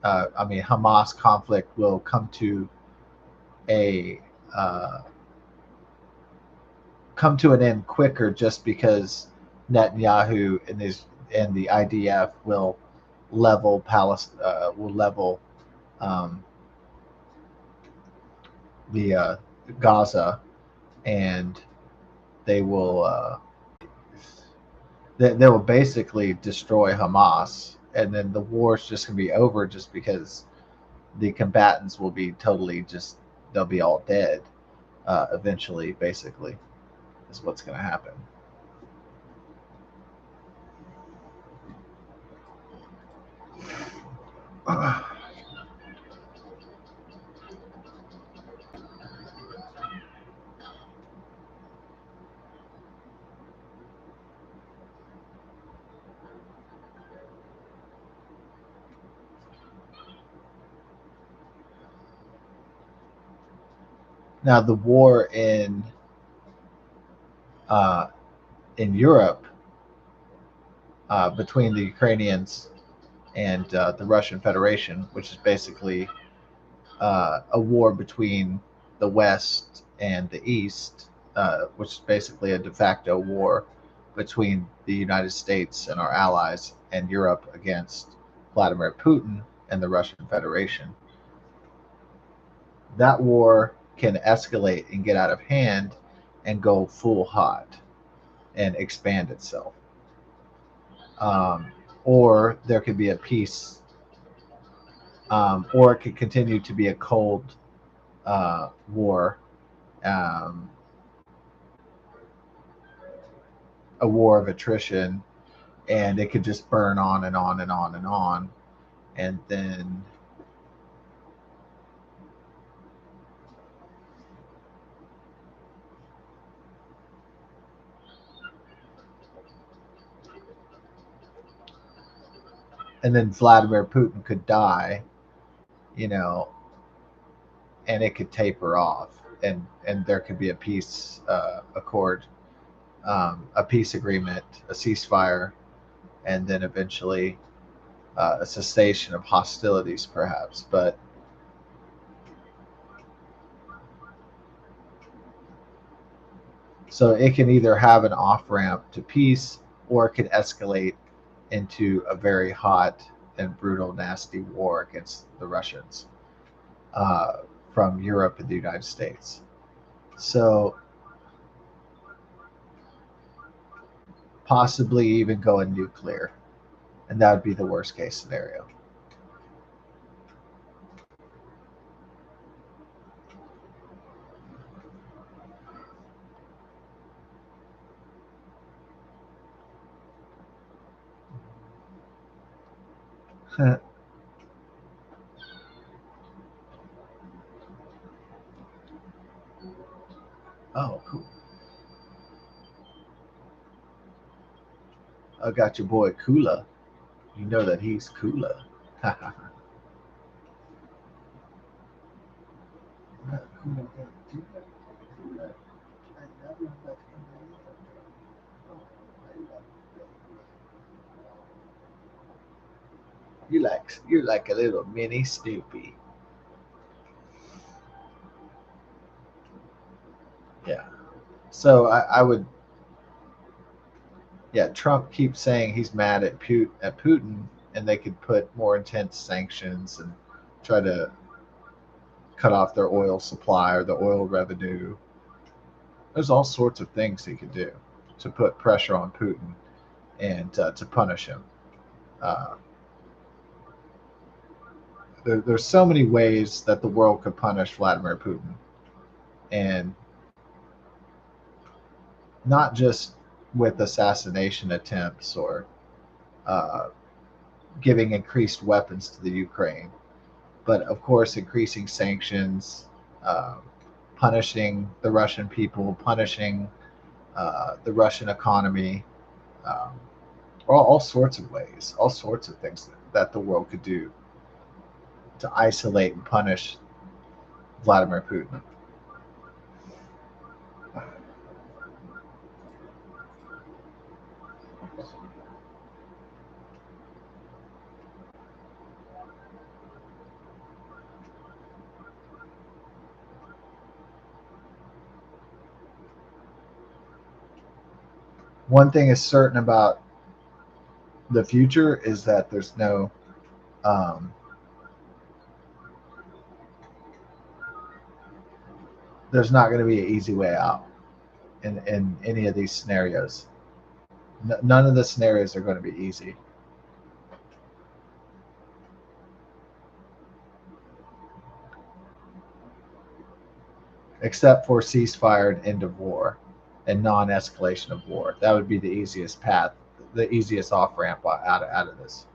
I mean Hamas conflict will a uh, come to an end quicker, just because Netanyahu and the IDF will level will level um, the Gaza, and they will they will basically destroy Hamas, and then the war is just going to be over, just because the combatants will be totally just they'll be all dead eventually. Basically, is what's going to happen. Now, the war uh, in Europe between the Ukrainians and the Russian Federation, which is basically a war between the West and the East, which is basically a de facto war between the United States and our allies and Europe against Vladimir Putin and the Russian Federation. That war can escalate and get out of hand and go full hot and expand itself. Um, or there could be a peace, or it could continue to be a cold war, um, a war of attrition, and it could just burn on and on and on and on, and then Vladimir Putin could die, you know, and it could taper off, and there could be a peace accord, a peace agreement, a ceasefire, and then eventually a cessation of hostilities, perhaps. But so it can either have an off ramp to peace, or it could escalate into a very hot and brutal, nasty war against the Russians uh, from Europe and the United States. So possibly even going nuclear, and that would be the worst case scenario. Oh, cool. I got your boy Kula. You know that he's Kula. You're like a little mini Snoopy. Yeah. So I would, yeah. Trump keeps saying he's mad at Putin, and they could put more intense sanctions and try to cut off their oil supply or the oil revenue. There's all sorts of things he could do to put pressure on Putin and to punish him. Uh, there's so many ways that the world could punish Vladimir Putin, and not just with assassination attempts or uh, giving increased weapons to the Ukraine, but of course increasing sanctions, uh, punishing the Russian people, punishing the Russian economy, um, all sorts of ways, all sorts of things that the world could do to isolate and punish Vladimir Putin. One thing is certain about the future is that um, there's not going to be an easy way out in any of these scenarios. None of the scenarios are going to be easy, except for ceasefire and end of war and non-escalation of war. That would be the easiest path, the easiest off ramp out of this.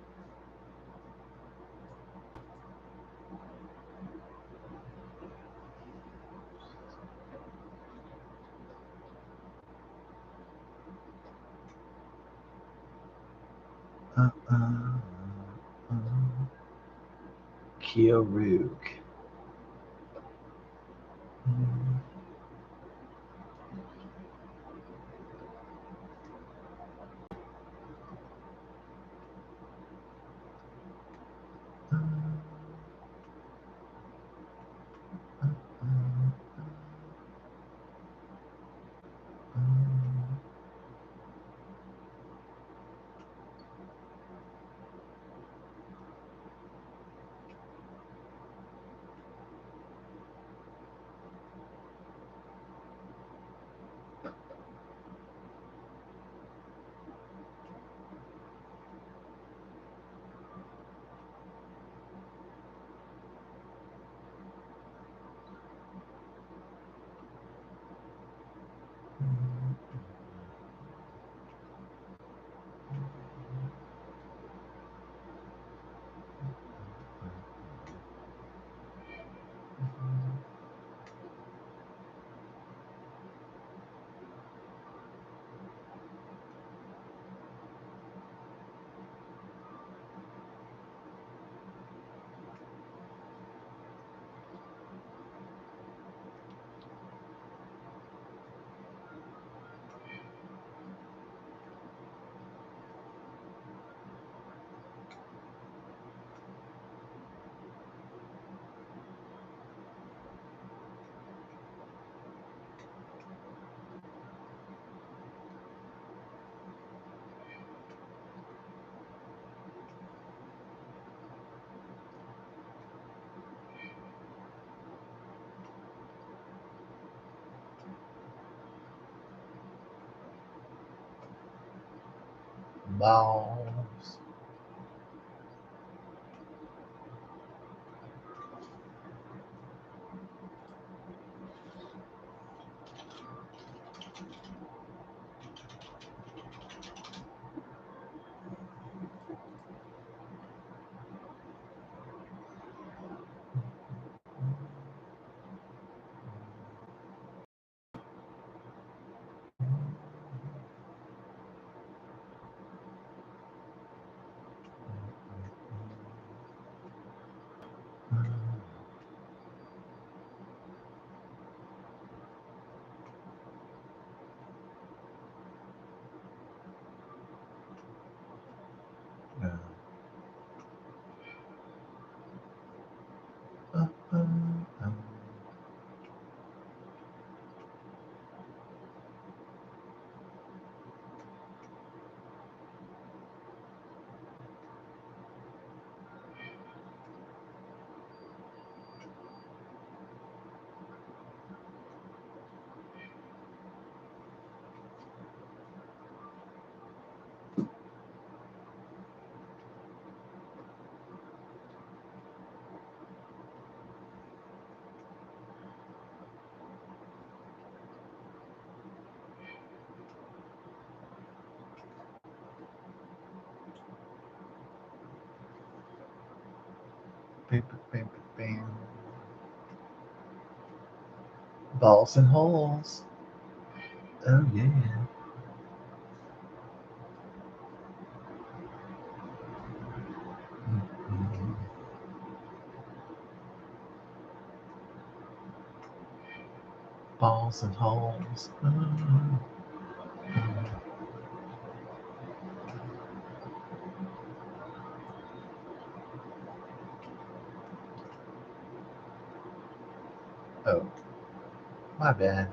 Uh, uh, uh, Kyurug. Balls. Bam, bam, bam. Balls and holes. Oh yeah. Balls and holes. Oh, my bad.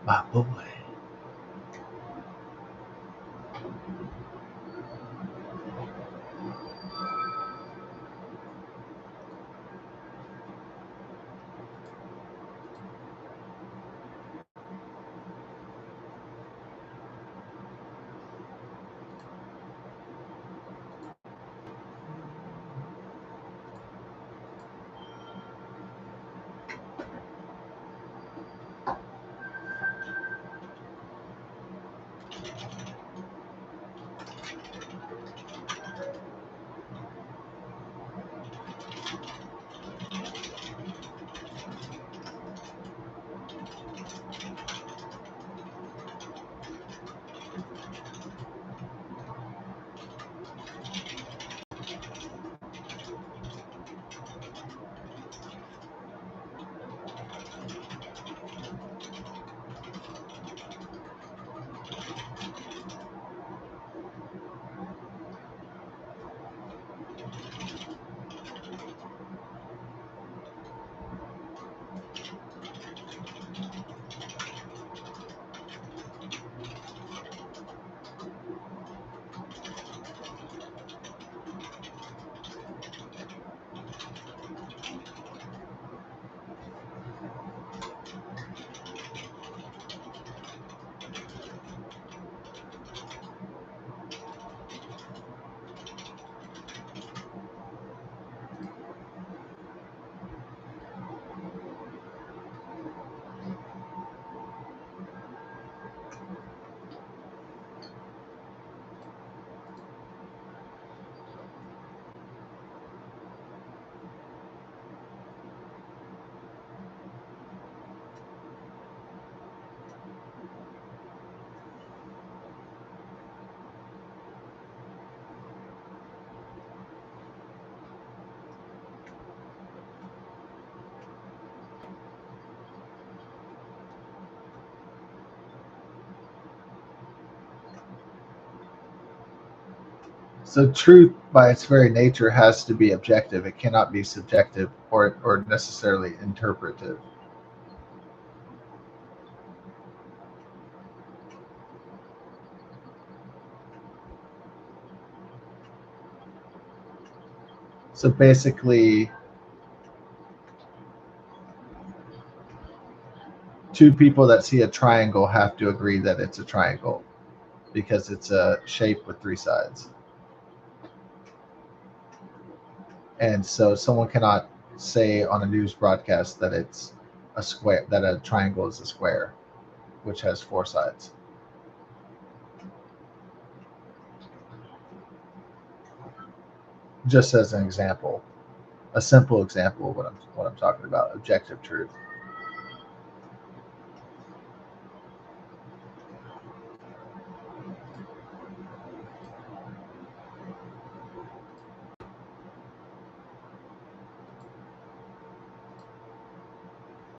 My boy. So truth, by its very nature, has to be objective. It cannot be subjective or necessarily interpretive. So basically, two people that see a triangle have to agree that it's a triangle because it's a shape with three sides. And so someone cannot say on a news broadcast that it's a square, that a triangle is a square, which has four sides. Just as an example, a simple example of what I'm talking about, objective truth.